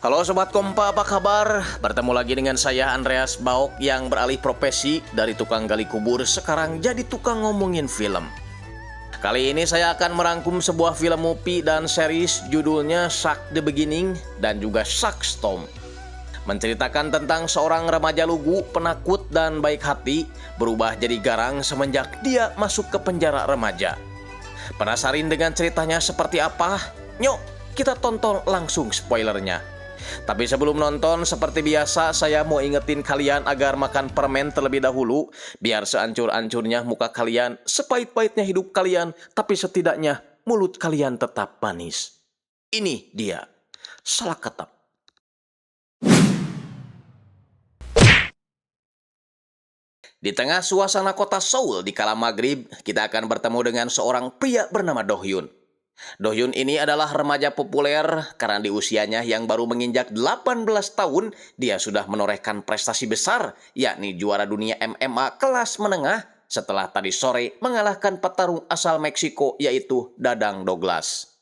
Halo Sobat Kompa, apa kabar? Bertemu lagi dengan saya Andreas Baok yang beralih profesi dari tukang gali kubur sekarang jadi tukang ngomongin film. Kali ini saya akan merangkum sebuah film movie dan series judulnya Shark the Beginning dan juga Sharkstorm. Menceritakan tentang seorang remaja lugu, penakut dan baik hati berubah jadi garang semenjak dia masuk ke penjara remaja. Penasaran dengan ceritanya seperti apa? Yuk, kita tonton langsung spoilernya. Tapi sebelum nonton, seperti biasa saya mau ingetin kalian agar makan permen terlebih dahulu, biar seancur-ancurnya muka kalian, sepahit-pahitnya hidup kalian, tapi setidaknya mulut kalian tetap manis. Ini dia, Salakatap. Di tengah suasana kota Seoul di kala maghrib, kita akan bertemu dengan seorang pria bernama Do Hyun. Do Hyun ini adalah remaja populer karena di usianya yang baru menginjak 18 tahun, dia sudah menorehkan prestasi besar, yakni juara dunia MMA kelas menengah setelah tadi sore mengalahkan petarung asal Meksiko yaitu Dadang Douglas.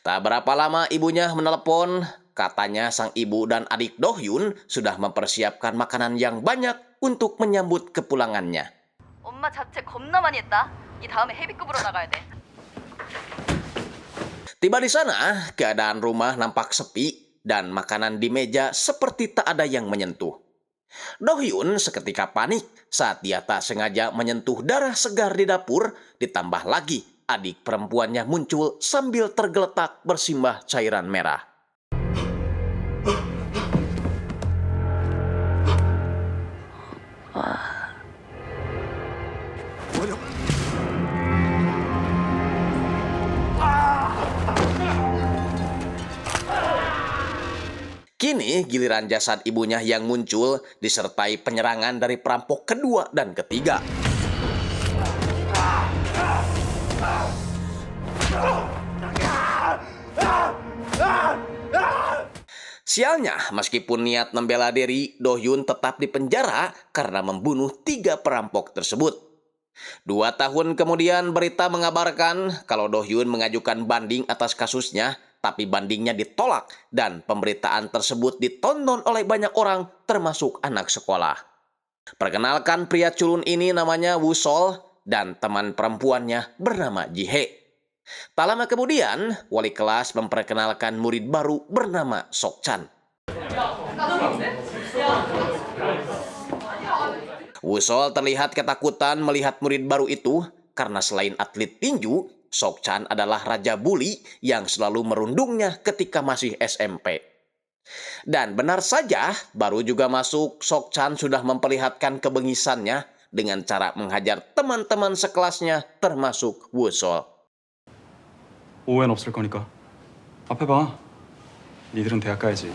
Tak berapa lama ibunya menelepon, katanya sang ibu dan adik Do Hyun sudah mempersiapkan makanan yang banyak untuk menyambut kepulangannya. 엄마 자체 겁나 많이 했다. 이 다음에 헤비급으로 나가야 돼. Tiba di sana, keadaan rumah nampak sepi dan makanan di meja seperti tak ada yang menyentuh. Do Hyun seketika panik saat dia tak sengaja menyentuh darah segar di dapur, ditambah lagi adik perempuannya muncul sambil tergeletak bersimbah cairan merah. Kini giliran jasad ibunya yang muncul disertai penyerangan dari perampok kedua dan ketiga. Sialnya, meskipun niat membela diri, Do Hyun tetap dipenjara karena membunuh 3 perampok tersebut. 2 tahun kemudian berita mengabarkan kalau Do Hyun mengajukan banding atas kasusnya, tapi bandingnya ditolak dan pemberitaan tersebut ditonton oleh banyak orang termasuk anak sekolah. Perkenalkan, pria culun ini namanya Woo Sol dan teman perempuannya bernama Ji Hae. Tak lama kemudian, wali kelas memperkenalkan murid baru bernama Sok Chan. Woo Sol terlihat ketakutan melihat murid baru itu karena selain atlet tinju, Sok Chan adalah raja bully yang selalu merundungnya ketika masih SMP. Dan benar saja, baru juga masuk, Sok Chan sudah memperlihatkan kebengisannya dengan cara menghajar teman-teman sekelasnya termasuk Woo Sol. 오해는 없을 거니까 앞에 봐. 니들은 대학 가야지.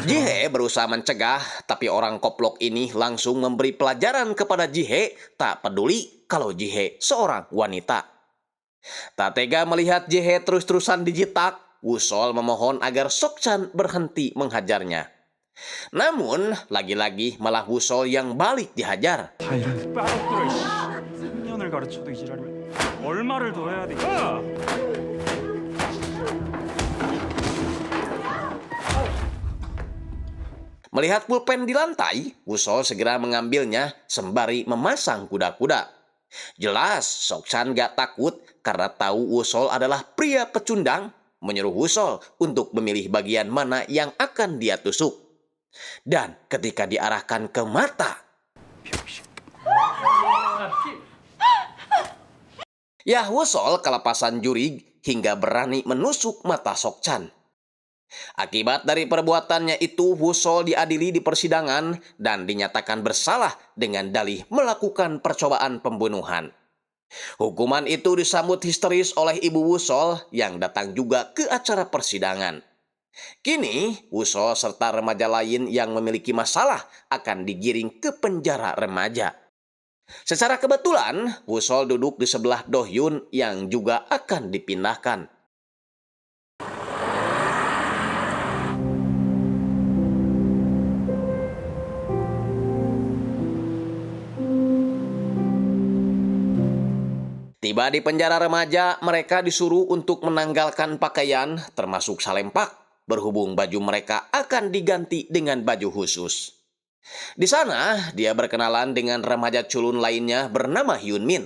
Ji Hae berusaha mencegah, tapi orang koplok ini langsung memberi pelajaran kepada Ji Hae, tak peduli kalau Ji Hae seorang wanita. Tak tega melihat Ji Hae terus-terusan dijitak, Woo Sol memohon agar Sok Chan berhenti menghajarnya. Namun, lagi-lagi malah Woo Sol yang balik dihajar. 다 이런 빠덕들을 3년을 가르쳐도 이 지랄이면 얼마를 더 해야 돼? Melihat pulpen di lantai, Woo Sol segera mengambilnya sembari memasang kuda-kuda. Jelas, Sok Chan gak takut karena tahu Woo Sol adalah pria pecundang, menyuruh Woo Sol untuk memilih bagian mana yang akan dia tusuk. Dan ketika diarahkan ke mata, Woo Sol kelepasan juri hingga berani menusuk mata Sok Chan. Akibat dari perbuatannya itu, Woo Sol diadili di persidangan dan dinyatakan bersalah dengan dalih melakukan percobaan pembunuhan. Hukuman itu disambut histeris oleh ibu Woo Sol yang datang juga ke acara persidangan. Kini, Woo Sol serta remaja lain yang memiliki masalah akan digiring ke penjara remaja. Secara kebetulan, Woo Sol duduk di sebelah Do Hyun yang juga akan dipindahkan. Tiba di penjara remaja, mereka disuruh untuk menanggalkan pakaian, termasuk salempak, berhubung baju mereka akan diganti dengan baju khusus. Di sana, dia berkenalan dengan remaja culun lainnya bernama Hyun Min.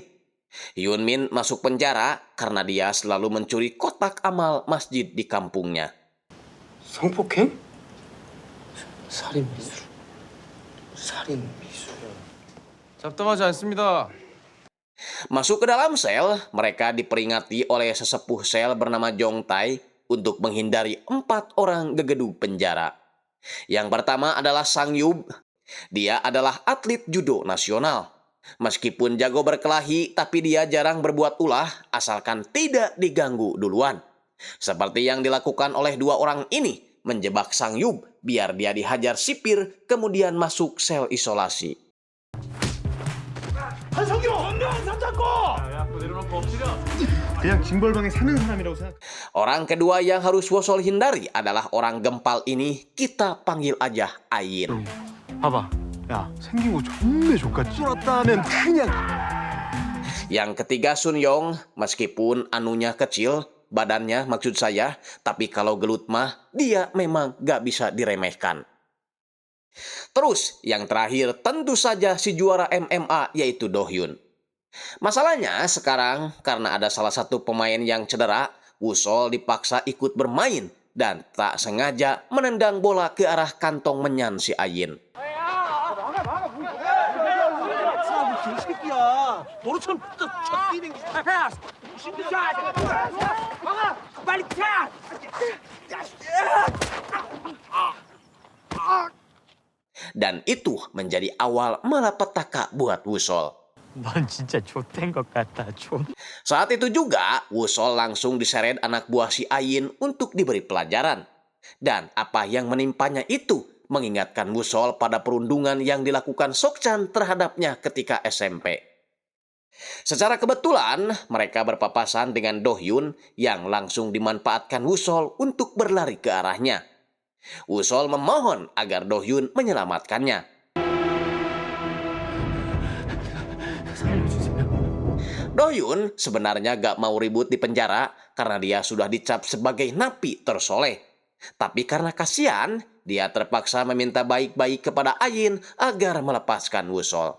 Hyun Min masuk penjara karena dia selalu mencuri kotak amal masjid di kampungnya. 성폭행? 살인 미수. 살인 미수. 잡담하지 않습니다. Masuk ke dalam sel, mereka diperingati oleh sesepuh sel bernama Jong Tai untuk menghindari 4 orang gegedug penjara. Yang pertama adalah Sang Yub. Dia adalah atlet judo nasional. Meskipun jago berkelahi, tapi dia jarang berbuat ulah asalkan tidak diganggu duluan. Seperti yang dilakukan oleh 2 orang ini, menjebak Sang Yub biar dia dihajar sipir kemudian masuk sel isolasi. 그냥 징벌방에 사는 사람이라고 생각. Orang kedua yang harus Wosol hindari adalah orang gempal ini, kita panggil aja Ayin. 봐봐. 야, 생긴 거 존내 족같지. 쫄았다면 그냥. Yang ketiga Sun Yong, meskipun anunya kecil, badannya maksud saya, tapi kalau gelut mah, dia memang gak bisa diremehkan. Terus, yang terakhir tentu saja si juara MMA yaitu Do Hyun. Masalahnya sekarang karena ada salah satu pemain yang cedera, Wusol dipaksa ikut bermain dan tak sengaja menendang bola ke arah kantong menyan si Ayin. Dan itu menjadi awal malapetaka buat Wusol. 넌 진짜 좆된 것 같다. 좆. Saat itu juga, Wusol langsung diseret anak buah si Ayin untuk diberi pelajaran. Dan apa yang menimpanya itu mengingatkan Wusol pada perundungan yang dilakukan Sokchan terhadapnya ketika SMP. Secara kebetulan, mereka berpapasan dengan Do Hyun yang langsung dimanfaatkan Wusol untuk berlari ke arahnya. Wusol memohon agar Do Hyun menyelamatkannya. Do Hyun sebenarnya gak mau ribut di penjara karena dia sudah dicap sebagai napi tersoleh. Tapi karena kasihan, dia terpaksa meminta baik-baik kepada Ayin agar melepaskan Wusol.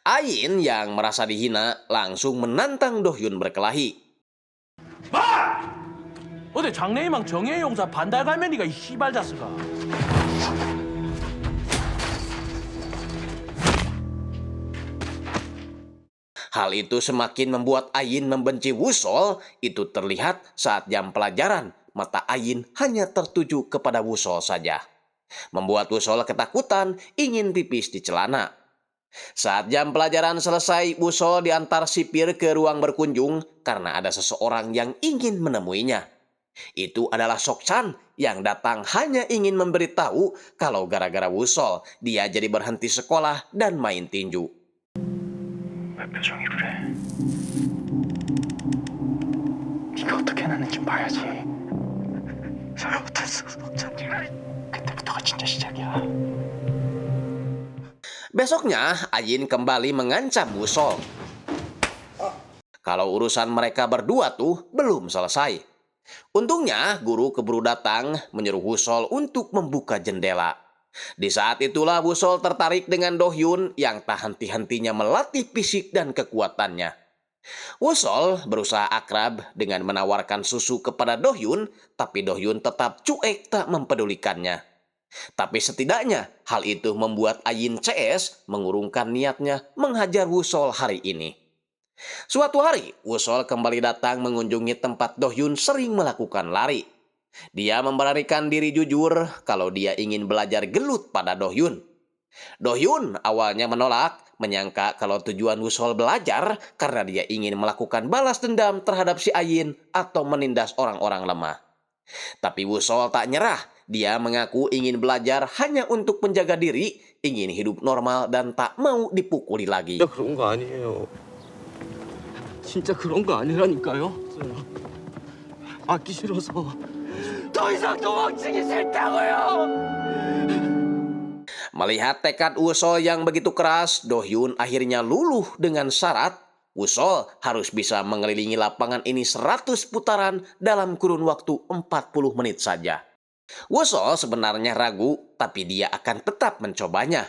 Ayin yang merasa dihina langsung menantang Do Hyun berkelahi. 어디 장래희망 정예용사 반달갈매니가 이 씨발 자식아. Hal itu semakin membuat Ayin membenci Wusol. Itu terlihat saat jam pelajaran, mata Ayin hanya tertuju kepada Wusol saja. Membuat Wusol ketakutan, ingin pipis di celana. Saat jam pelajaran selesai, Wusol diantar sipir ke ruang berkunjung karena ada seseorang yang ingin menemuinya. Itu adalah Sokchan yang datang hanya ingin memberitahu kalau gara-gara Wusol, dia jadi berhenti sekolah dan main tinju. 왜 표정이 그래? 네가 어떻게 해놨는지 봐야지. 잘못했어, 석찬이가. 그때부터가 진짜 시작이야. Besoknya, Ayin kembali mengancam Wusol. Kalau urusan mereka berdua tuh belum selesai. Untungnya, guru keburu datang menyuruh Wusol untuk membuka jendela. Di saat itulah Wusol tertarik dengan Do Hyun yang tak henti-hentinya melatih fisik dan kekuatannya. Wusol berusaha akrab dengan menawarkan susu kepada Do Hyun, tapi Do Hyun tetap cuek tak mempedulikannya. Tapi setidaknya hal itu membuat Ayin CS mengurungkan niatnya menghajar Wusol hari ini. Suatu hari, Wusol kembali datang mengunjungi tempat Do Hyun sering melakukan lari. Dia memberanikan diri jujur kalau dia ingin belajar gelut pada Do Hyun. Do Hyun awalnya menolak, menyangka kalau tujuan Wusol belajar karena dia ingin melakukan balas dendam terhadap si Ayin atau menindas orang-orang lemah. Tapi Wusol tak nyerah, dia mengaku ingin belajar hanya untuk menjaga diri, ingin hidup normal dan tak mau dipukuli lagi. 진짜 그런 거 아니에요. 진짜 그런 거 아니라니까요. 맞기 싫어서 더 이상 도망치기 싫다고요. Melihat tekad Wusol yang begitu keras, Do Hyun akhirnya luluh dengan syarat Wusol harus bisa mengelilingi lapangan ini 100 putaran dalam kurun waktu 40 menit saja. Wusol sebenarnya ragu, tapi dia akan tetap mencobanya.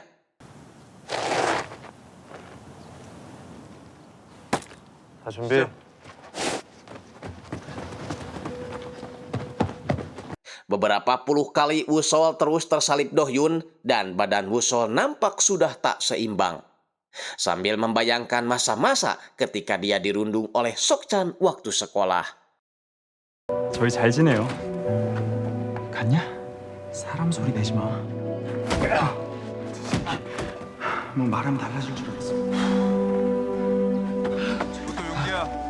다 준비. Beberapa puluh kali Wusol terus tersalip Dohyun dan badan Wusol nampak sudah tak seimbang. Sambil membayangkan masa-masa ketika dia dirundung oleh Sokchan waktu sekolah. 저희 잘 지내요. 갔냐? 사람 소리 내지 마. 뭐 말하면 달라질 줄 알았어. 저것도 용기야.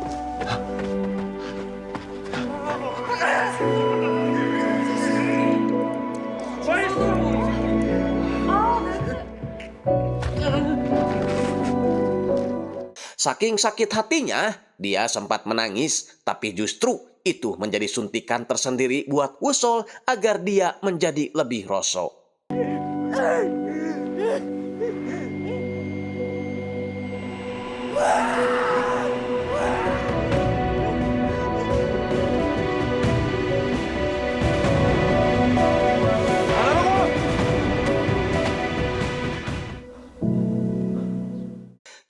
Saking sakit hatinya, dia sempat menangis, tapi justru itu menjadi suntikan tersendiri buat Wusol agar dia menjadi lebih rosok.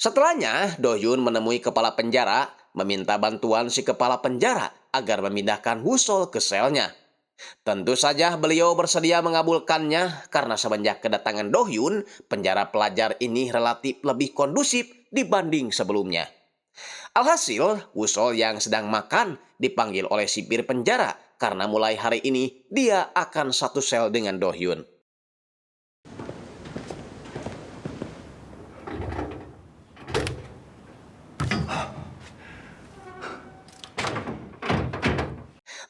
Setelahnya, Dohyun menemui kepala penjara, meminta bantuan si kepala penjara agar memindahkan Wusol ke selnya. Tentu saja beliau bersedia mengabulkannya karena semenjak kedatangan Dohyun, penjara pelajar ini relatif lebih kondusif dibanding sebelumnya. Alhasil, Wusol yang sedang makan dipanggil oleh sipir penjara karena mulai hari ini dia akan satu sel dengan Dohyun.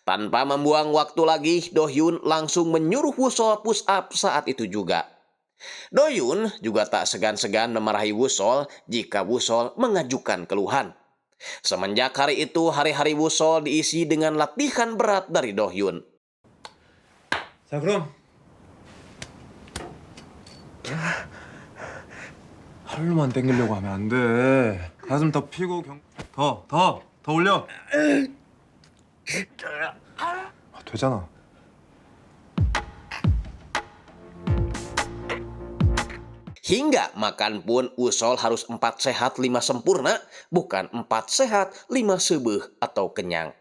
Tanpa membuang waktu lagi, Dohyun langsung menyuruh Wusol push up saat itu juga. Dohyun juga tak segan-segan memarahi Wusol jika Wusol mengajukan keluhan. Semenjak hari itu, hari-hari Wusol diisi dengan latihan berat dari Dohyun. 자, 그럼 팔로만 당기려고 하면 안 돼. 가슴 더 피고 더 올려. 되잖아. Hingga makan pun Wusol harus 4 sehat 5 sempurna, bukan 4 sehat 5 sebeuh atau kenyang.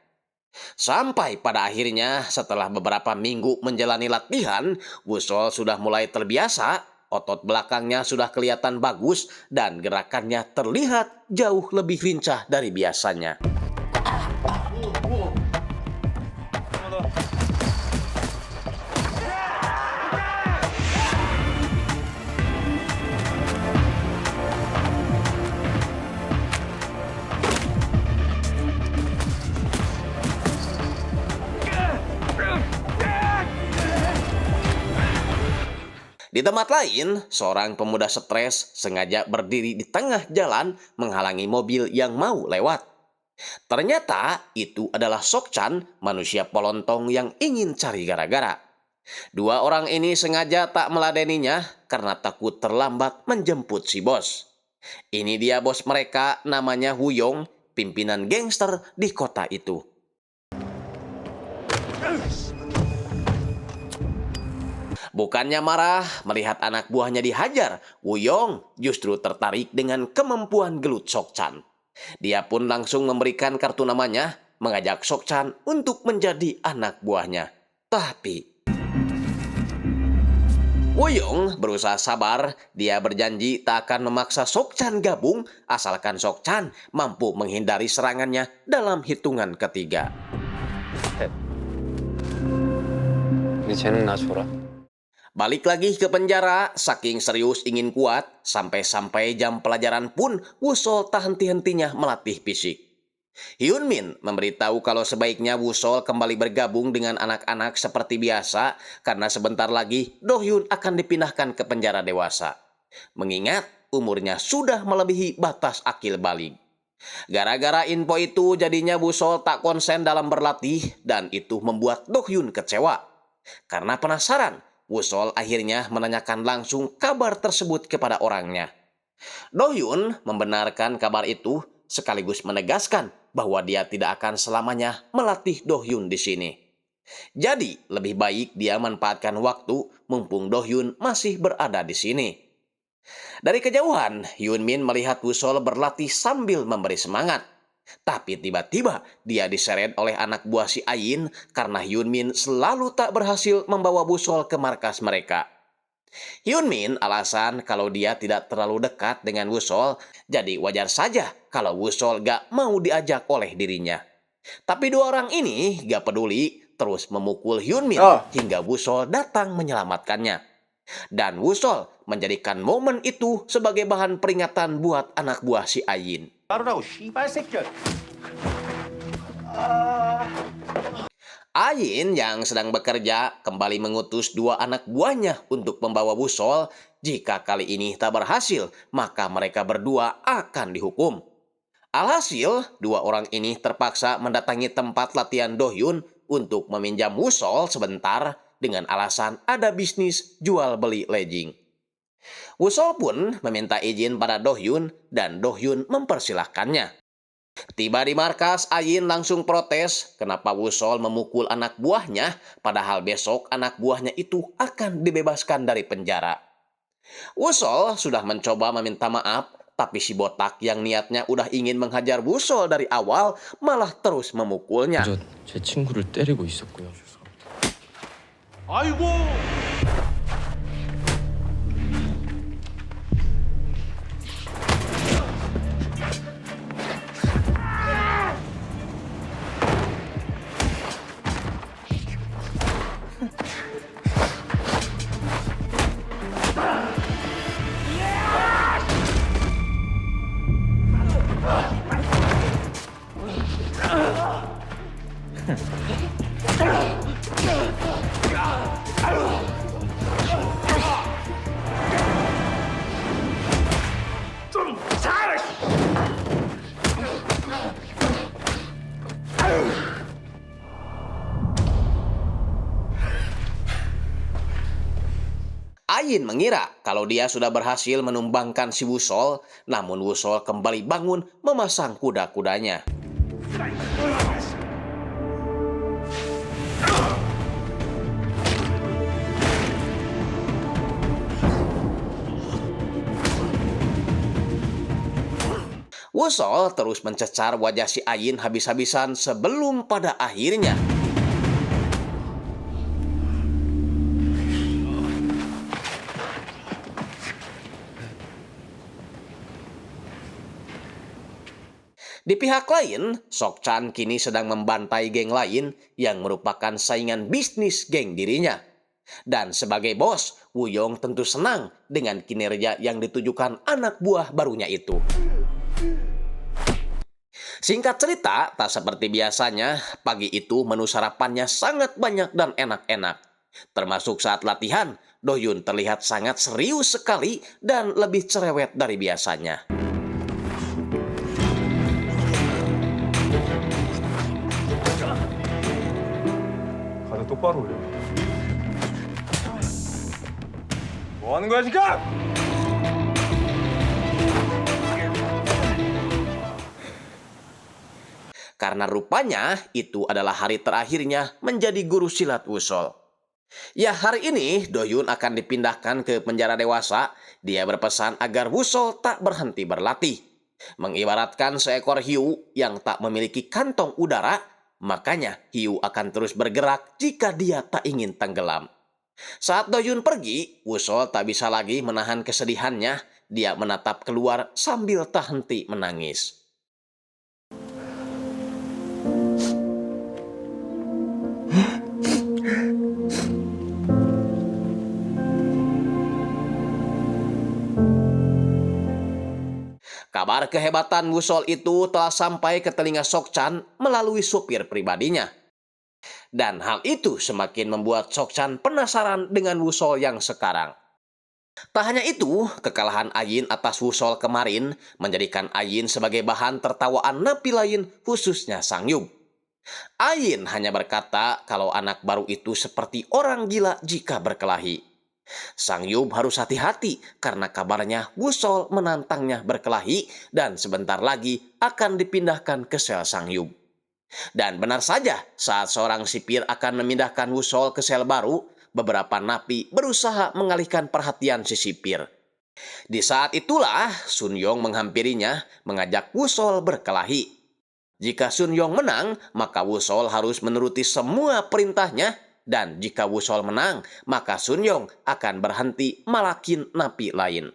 Sampai pada akhirnya setelah beberapa minggu menjalani latihan, Wusol sudah mulai terbiasa, otot belakangnya sudah kelihatan bagus dan gerakannya terlihat jauh lebih lincah dari biasanya. Di tempat lain, seorang pemuda stres sengaja berdiri di tengah jalan menghalangi mobil yang mau lewat. Ternyata itu adalah Sokchan, manusia polontong yang ingin cari gara-gara. Dua orang ini sengaja tak meladeninya karena takut terlambat menjemput si bos. Ini dia bos mereka, namanya Huyong, pimpinan gangster di kota itu. Bukannya marah melihat anak buahnya dihajar, Huyong justru tertarik dengan kemampuan gelut Sokchan. Dia pun langsung memberikan kartu namanya, mengajak Sokchan untuk menjadi anak buahnya. Tapi Huyong berusaha sabar, dia berjanji tak akan memaksa Sokchan gabung asalkan Sokchan mampu menghindari serangannya dalam hitungan ketiga. 네 재능 나 줘라. Balik lagi ke penjara, saking serius ingin kuat, sampai-sampai jam pelajaran pun Wusol tak henti-hentinya melatih fisik. Hyun Min memberitahu kalau sebaiknya Wusol kembali bergabung dengan anak-anak seperti biasa karena sebentar lagi Dohyun akan dipindahkan ke penjara dewasa. Mengingat umurnya sudah melebihi batas akil balik. Gara-gara info itu jadinya Wusol tak konsen dalam berlatih dan itu membuat Dohyun kecewa. Karena penasaran, Wusol akhirnya menanyakan langsung kabar tersebut kepada orangnya. Dohyun membenarkan kabar itu sekaligus menegaskan bahwa dia tidak akan selamanya melatih Do-hyun di sini. Jadi, lebih baik dia manfaatkan waktu mumpung Do-hyun masih berada di sini. Dari kejauhan, Hyun-min melihat Woo-sol berlatih sambil memberi semangat. Tapi tiba-tiba dia diseret oleh anak buah si Ayin karena Hyun-min selalu tak berhasil membawa Woo-sol ke markas mereka. Hyun-min alasan kalau dia tidak terlalu dekat dengan Woo-sol, jadi wajar saja kalau Woo-sol gak mau diajak oleh dirinya. Tapi dua orang ini gak peduli, terus memukul Hyun-min hingga Woo-sol datang menyelamatkannya. Dan Woo-sol menjadikan momen itu sebagai bahan peringatan buat anak buah si Ayin. Ayin yang sedang bekerja kembali mengutus dua anak buahnya untuk membawa Woo-sol. Jika kali ini tak berhasil, maka mereka berdua akan dihukum. Alhasil, dua orang ini terpaksa mendatangi tempat latihan Do-hyun untuk meminjam Woo-sol sebentar dengan alasan ada bisnis jual beli legging. Woo-sol pun meminta izin pada Do-hyun dan Do-hyun mempersilahkannya. Tiba di markas, Ayin langsung protes kenapa Woo-sol memukul anak buahnya, padahal besok anak buahnya itu akan dibebaskan dari penjara. Woo-sol sudah mencoba meminta maaf, tapi si botak yang niatnya udah ingin menghajar Woo-sol dari awal malah terus memukulnya. 제 친구를 때리고 있었고요. 아이고. Ayin mengira kalau dia sudah berhasil menumbangkan si Woo-sol, namun Woo-sol kembali bangun memasang kuda-kudanya. Woo-sol terus mencecar wajah si Ayin habis-habisan sebelum pada akhirnya di pihak lain, Sok-chan kini sedang membantai geng lain yang merupakan saingan bisnis geng dirinya. Dan sebagai bos, Woo-yong tentu senang dengan kinerja yang ditujukan anak buah barunya itu. Singkat cerita, tak seperti biasanya, pagi itu menu sarapannya sangat banyak dan enak-enak. Termasuk saat latihan, Do-hyun terlihat sangat serius sekali dan lebih cerewet dari biasanya. 가서 똑바로 올려. 뭐 하는 거야 지금? Karena rupanya itu adalah hari terakhirnya menjadi guru silat Woo-sol. Ya, hari ini Do-hyun akan dipindahkan ke penjara dewasa. Dia berpesan agar Woo-sol tak berhenti berlatih. Mengibaratkan seekor hiu yang tak memiliki kantong udara, makanya hiu akan terus bergerak jika dia tak ingin tenggelam. Saat Do-hyun pergi, Woo-sol tak bisa lagi menahan kesedihannya. Dia menatap keluar sambil tak henti menangis. Kabar kehebatan Woo-sol itu telah sampai ke telinga Sok-chan melalui supir pribadinya. Dan hal itu semakin membuat Sok-chan penasaran dengan Woo-sol yang sekarang. Tak hanya itu, kekalahan Ayin atas Woo-sol kemarin menjadikan Ayin sebagai bahan tertawaan napi lain, khususnya Sang-yum. Ayin hanya berkata kalau anak baru itu seperti orang gila jika berkelahi. Sang Yub harus hati-hati karena kabarnya Wusol menantangnya berkelahi dan sebentar lagi akan dipindahkan ke sel Sang Yub. Dan benar saja, saat seorang sipir akan memindahkan Wusol ke sel baru, beberapa napi berusaha mengalihkan perhatian si sipir. Di saat itulah Sun Yong menghampirinya, mengajak Wusol berkelahi. Jika Sun Yong menang, maka Wusol harus menuruti semua perintahnya, dan jika Wusol menang, maka Sun Yong akan berhenti malakin napi lain.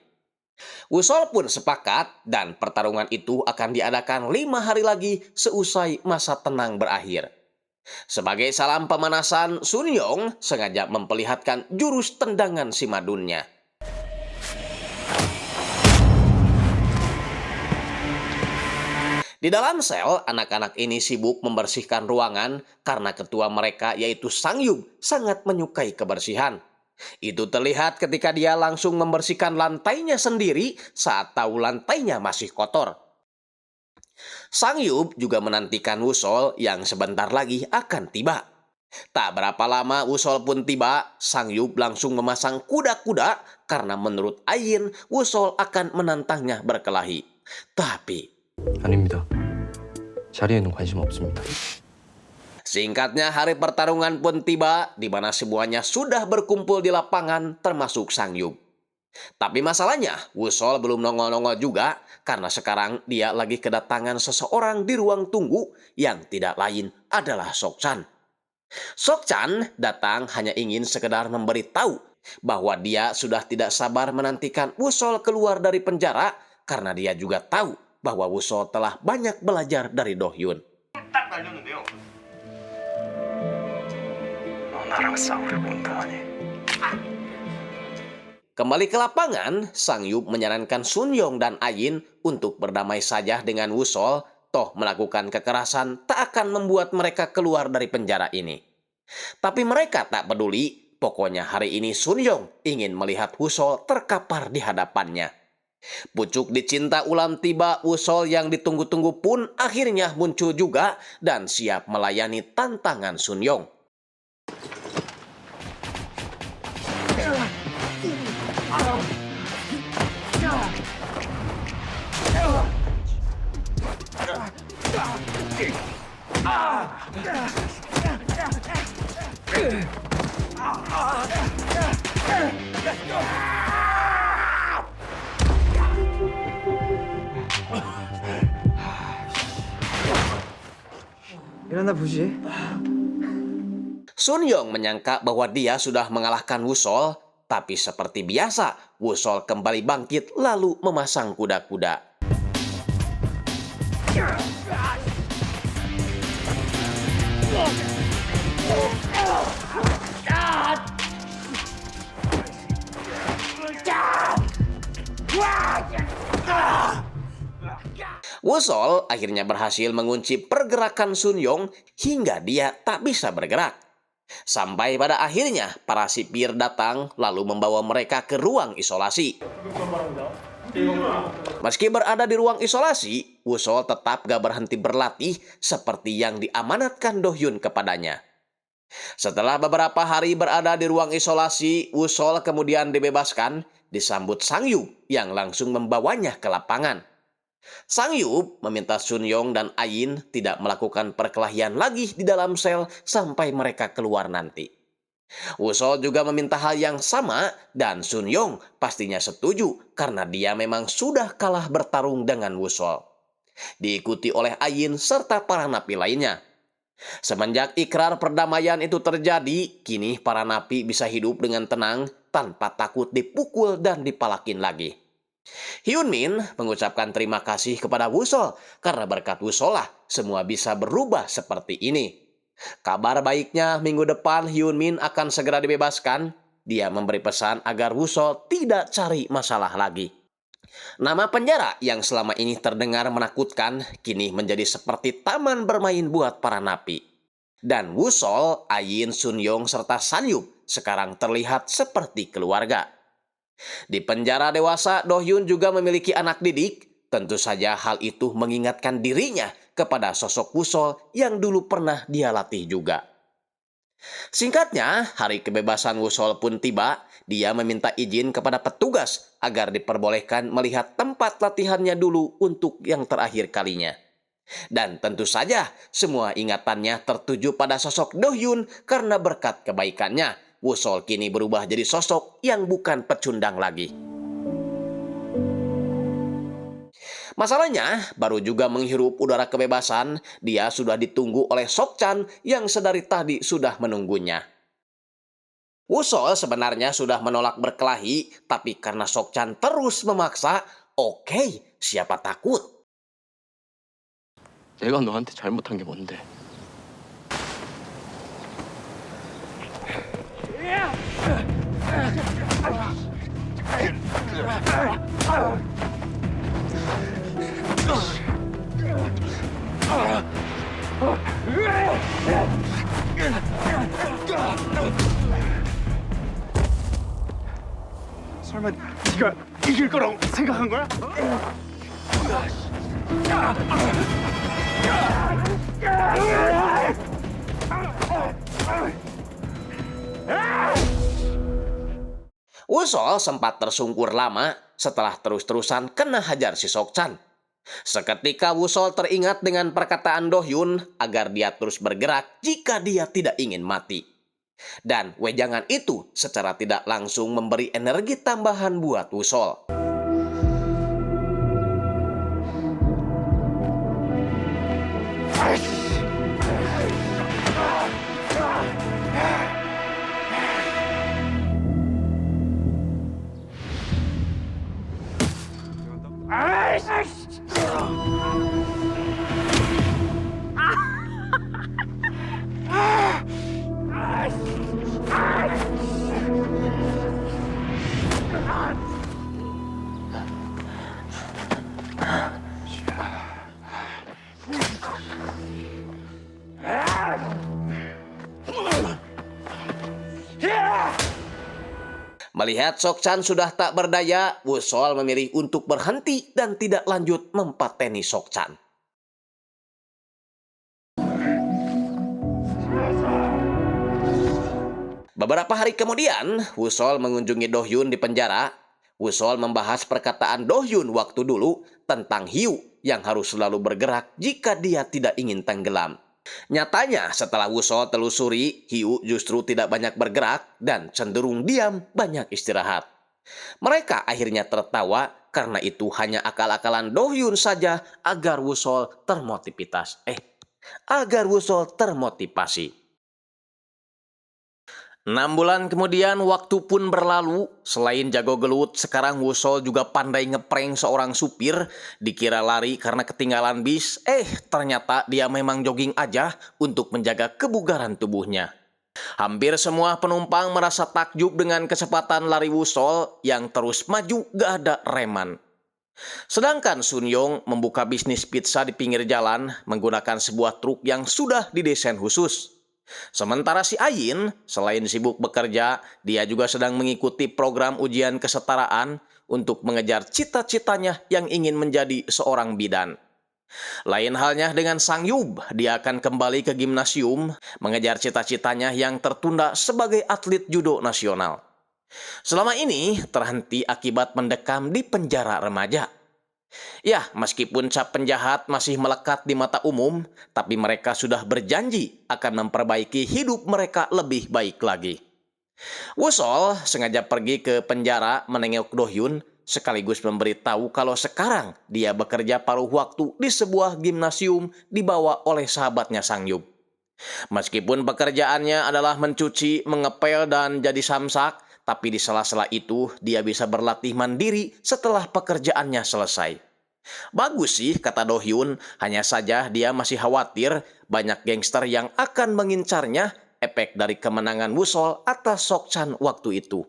Wusol pun sepakat dan pertarungan itu akan diadakan 5 hari lagi seusai masa tenang berakhir. Sebagai salam pemanasan, Sun Yong sengaja memperlihatkan jurus tendangan si madunnya. Di dalam sel, anak-anak ini sibuk membersihkan ruangan karena ketua mereka yaitu Sang Yub sangat menyukai kebersihan. Itu terlihat ketika dia langsung membersihkan lantainya sendiri saat tahu lantainya masih kotor. Sang Yub juga menantikan Wusol yang sebentar lagi akan tiba. Tak berapa lama Wusol pun tiba, Sang Yub langsung memasang kuda-kuda karena menurut Ayin, Wusol akan menantangnya berkelahi. Tapi 아닙니다. 자리에는 관심 없습니다. singkatnya, hari pertarungan pun tiba, di mana semuanya sudah berkumpul di lapangan, termasuk Sang Yub. Tapi masalahnya, Wusol belum nongol-nongol juga, karena sekarang dia lagi kedatangan seseorang di ruang tunggu yang tidak lain adalah Sok-chan. Sok-chan datang hanya ingin sekedar memberitahu bahwa dia sudah tidak sabar menantikan Wusol keluar dari penjara, karena dia juga tahu bahwa Wusol telah banyak belajar dari Do-hyun. Kembali ke lapangan, Sang Yub menyarankan Sun Yong dan Ayin untuk berdamai saja dengan Wusol, toh melakukan kekerasan tak akan membuat mereka keluar dari penjara ini. Tapi mereka tak peduli, pokoknya hari ini Sun Yong ingin melihat Wusol terkapar di hadapannya. Pucuk dicinta ulam tiba, Wusol yang ditunggu-tunggu pun akhirnya muncul juga dan siap melayani tantangan Sun Yong. 일어나 보시. Sun Yong menyangka bahwa dia sudah mengalahkan Wusol, tapi seperti biasa, Wusol kembali bangkit lalu memasang kuda-kuda. Wusol akhirnya berhasil mengunci pergerakan Sun Yong hingga dia tak bisa bergerak. Sampai pada akhirnya para sipir datang lalu membawa mereka ke ruang isolasi. Meski berada di ruang isolasi, Wusol tetap gak berhenti berlatih seperti yang diamanatkan Do-hyun kepadanya. Setelah beberapa hari berada di ruang isolasi, Wusol kemudian dibebaskan, disambut Sang Yub yang langsung membawanya ke lapangan. Sang Yub meminta Sun Yong dan Ayin tidak melakukan perkelahian lagi di dalam sel sampai mereka keluar nanti. Wusol juga meminta hal yang sama dan Sun Yong pastinya setuju karena dia memang sudah kalah bertarung dengan Wusol. Diikuti oleh Ayin serta para napi lainnya. Semenjak ikrar perdamaian itu terjadi, kini para napi bisa hidup dengan tenang tanpa takut dipukul dan dipalakin lagi. Hyun Min mengucapkan terima kasih kepada Wusol karena berkat Wusol lah semua bisa berubah seperti ini. Kabar baiknya minggu depan Hyun Min akan segera dibebaskan. Dia memberi pesan agar Wusol tidak cari masalah lagi. Nama penjara yang selama ini terdengar menakutkan kini menjadi seperti taman bermain buat para napi. Dan Wusol, Ayin, Sun Yong serta San Yub sekarang terlihat seperti keluarga. Di penjara dewasa, Do-hyun juga memiliki anak didik. Tentu saja hal itu mengingatkan dirinya kepada sosok Wusol yang dulu pernah dia latih juga. Singkatnya, hari kebebasan Wusol pun tiba. Dia meminta izin kepada petugas agar diperbolehkan melihat tempat latihannya dulu untuk yang terakhir kalinya. Dan tentu saja, semua ingatannya tertuju pada sosok Do-hyun karena berkat kebaikannya, Wusol kini berubah jadi sosok yang bukan pecundang lagi. Masalahnya, baru juga menghirup udara kebebasan, dia sudah ditunggu oleh Sok-chan yang sedari tadi sudah menunggunya. Wusol sebenarnya sudah menolak berkelahi, tapi karena Sok-chan terus memaksa, oke, siapa takut? 내가 너한테 잘못한 게 뭔데? 설마 네가 이길 거라고 생각한 거야? Wusol sempat tersungkur lama setelah terus-terusan kena hajar si Sok-chan. Seketika Wusol teringat dengan perkataan Do-hyun agar dia terus bergerak jika dia tidak ingin mati. Dan wejangan itu secara tidak langsung memberi energi tambahan buat Wusol. Melihat Sok-chan sudah tak berdaya, Wusol memilih untuk berhenti dan tidak lanjut mempateni Sok-chan. Beberapa hari kemudian, Wusol mengunjungi Do-hyun di penjara. Wusol membahas perkataan Do-hyun waktu dulu tentang Hyu yang harus selalu bergerak jika dia tidak ingin tenggelam. Nyatanya, setelah Wusol telusuri, Hyu justru tidak banyak bergerak dan cenderung diam, banyak istirahat. Mereka akhirnya tertawa karena itu hanya akal-akalan Do-hyun saja agar Wusol termotivasi. 6 bulan kemudian waktu pun berlalu. Selain jago gelut, sekarang Wusol juga pandai ngeprank seorang supir. Dikira lari karena ketinggalan bis, ternyata dia memang jogging aja untuk menjaga kebugaran tubuhnya. Hampir semua penumpang merasa takjub dengan kecepatan lari Wusol yang terus maju gak ada reman. Sedangkan Sun Yong membuka bisnis pizza di pinggir jalan menggunakan sebuah truk yang sudah didesain khusus. Sementara si Ayin, selain sibuk bekerja, dia juga sedang mengikuti program ujian kesetaraan untuk mengejar cita-citanya yang ingin menjadi seorang bidan. Lain halnya dengan Sang-yub, dia akan kembali ke gimnasium, mengejar cita-citanya yang tertunda sebagai atlet judo nasional. Selama ini terhenti akibat mendekam di penjara remaja. Ya, meskipun cap penjahat masih melekat di mata umum, tapi mereka sudah berjanji akan memperbaiki hidup mereka lebih baik lagi. Wusol sengaja pergi ke penjara menengok Do-hyun, sekaligus memberitahu kalau sekarang dia bekerja paruh waktu di sebuah gimnasium dibawa oleh sahabatnya Sang-yub. Meskipun pekerjaannya adalah mencuci, mengepel, dan jadi samsak, tapi di sela-sela itu dia bisa berlatih mandiri setelah pekerjaannya selesai. Bagus sih, kata Do-hyun, hanya saja dia masih khawatir banyak gangster yang akan mengincarnya, efek dari kemenangan Wusol atas Sok-chan waktu itu.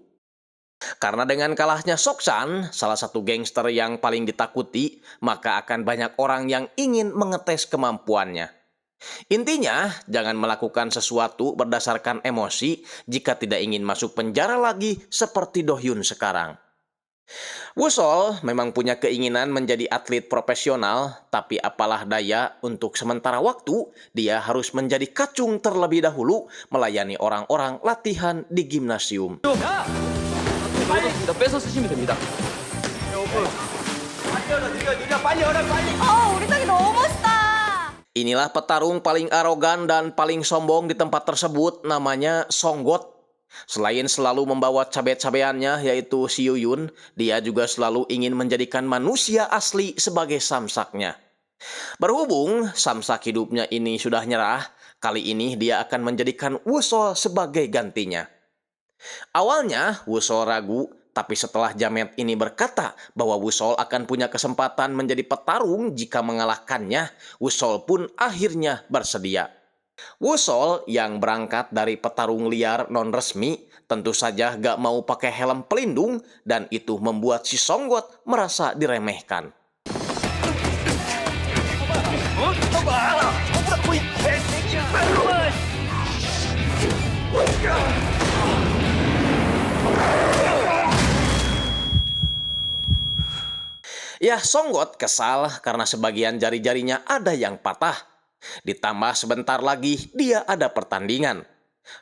Karena dengan kalahnya Sok-chan, salah satu gangster yang paling ditakuti, maka akan banyak orang yang ingin mengetes kemampuannya. Intinya, jangan melakukan sesuatu berdasarkan emosi jika tidak ingin masuk penjara lagi seperti Do-hyun sekarang. Wusol memang punya keinginan menjadi atlet profesional, tapi apalah daya, untuk sementara waktu dia harus menjadi kacung terlebih dahulu melayani orang-orang latihan di gimnasium. 얻었습니다. 빼서 쓰시면 됩니다. 우리 딸이 너무 멋있다. Inilah petarung paling arogan dan paling sombong di tempat tersebut, namanya Songgot. Selain selalu membawa cabe-cabeannya yaitu si Yuyun, dia juga selalu ingin menjadikan manusia asli sebagai samsaknya. Berhubung samsak hidupnya ini sudah nyerah, kali ini dia akan menjadikan Wusol sebagai gantinya. Awalnya Wusol ragu, tapi setelah Jamet ini berkata bahwa Wusol akan punya kesempatan menjadi petarung jika mengalahkannya, Wusol pun akhirnya bersedia. Wusol yang berangkat dari petarung liar non-resmi tentu saja gak mau pakai helm pelindung, dan itu membuat si Songgot merasa diremehkan. Ya, Songgot kesal karena sebagian jari-jarinya ada yang patah. Ditambah sebentar lagi dia ada pertandingan.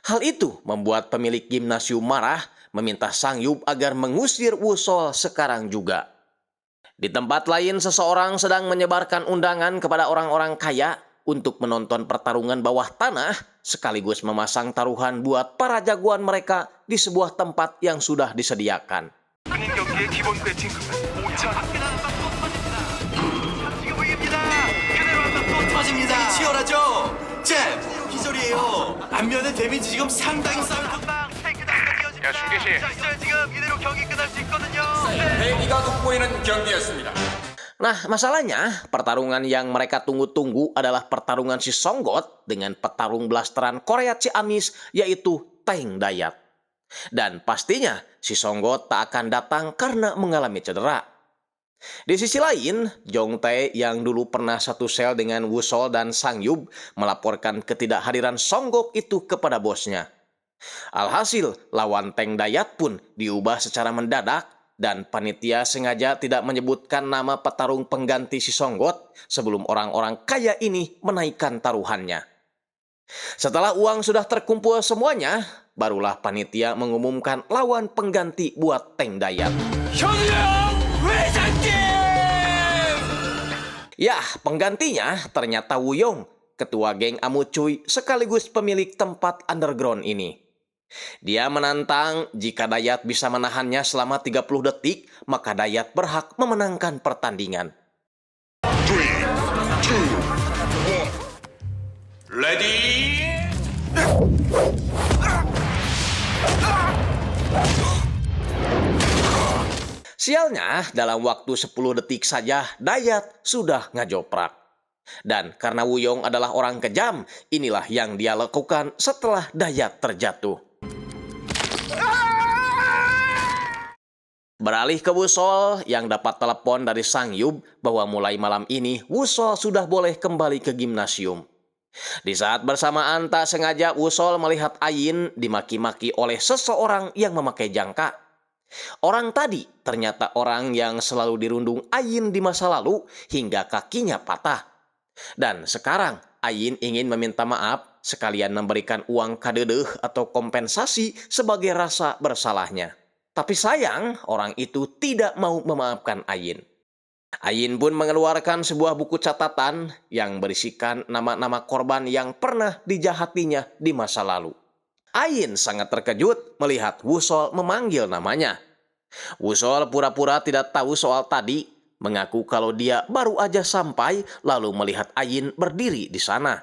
Hal itu membuat pemilik gimnasium marah, meminta Sangyup agar mengusir Wusol sekarang juga. Di tempat lain, seseorang sedang menyebarkan undangan kepada orang-orang kaya untuk menonton pertarungan bawah tanah, sekaligus memasang taruhan buat para jagoan mereka di sebuah tempat yang sudah disediakan. 치열하죠? 잽! 기절이에요. 안면의 데미지 지금 상당히 싸울 야, 중계씨. 지금 이대로 경기 끝날 수 있거든요. 패기가 돋보이는 경기였습니다. Nah, masalahnya pertarungan yang mereka tunggu-tunggu adalah pertarungan si Songgot dengan petarung blasteran Korea Ciamis, yaitu Teng Dayat. Dan pastinya si Songgot tak akan datang karena mengalami cedera. Di sisi lain, Jong Tae yang dulu pernah satu sel dengan Wusol dan Sangyup melaporkan ketidakhadiran Songgok itu kepada bosnya. Alhasil, lawan Teng Dayat pun diubah secara mendadak, dan panitia sengaja tidak menyebutkan nama petarung pengganti si Songgot sebelum orang-orang kaya ini menaikkan taruhannya. Setelah uang sudah terkumpul semuanya, barulah panitia mengumumkan lawan pengganti buat Teng Dayat. Ya, penggantinya ternyata Wuyong, ketua geng Amucuy sekaligus pemilik tempat underground ini. Dia menantang jika Dayat bisa menahannya selama 30 detik, maka Dayat berhak memenangkan pertandingan. 3, 2, 1, ready? Sialnya, dalam waktu 10 detik saja Dayat sudah ngajoprak. Dan karena Wuyong adalah orang kejam, inilah yang dia lakukan setelah Dayat terjatuh. Beralih ke Wusol yang dapat telepon dari Sangyup bahwa mulai malam ini Wusol sudah boleh kembali ke gimnasium. Di saat bersamaan tak sengaja Wusol melihat Ayin dimaki-maki oleh seseorang yang memakai jangka. Orang tadi ternyata orang yang selalu dirundung Ayin di masa lalu hingga kakinya patah. Dan sekarang Ayin ingin meminta maaf sekalian memberikan uang kadedeh atau kompensasi sebagai rasa bersalahnya. Tapi sayang, orang itu tidak mau memaafkan Ayin. Ayin pun mengeluarkan sebuah buku catatan yang berisikan nama-nama korban yang pernah dijahatinya di masa lalu. Ayin sangat terkejut melihat Wusol memanggil namanya. Wusol pura-pura tidak tahu soal tadi, mengaku kalau dia baru aja sampai lalu melihat Ayin berdiri di sana.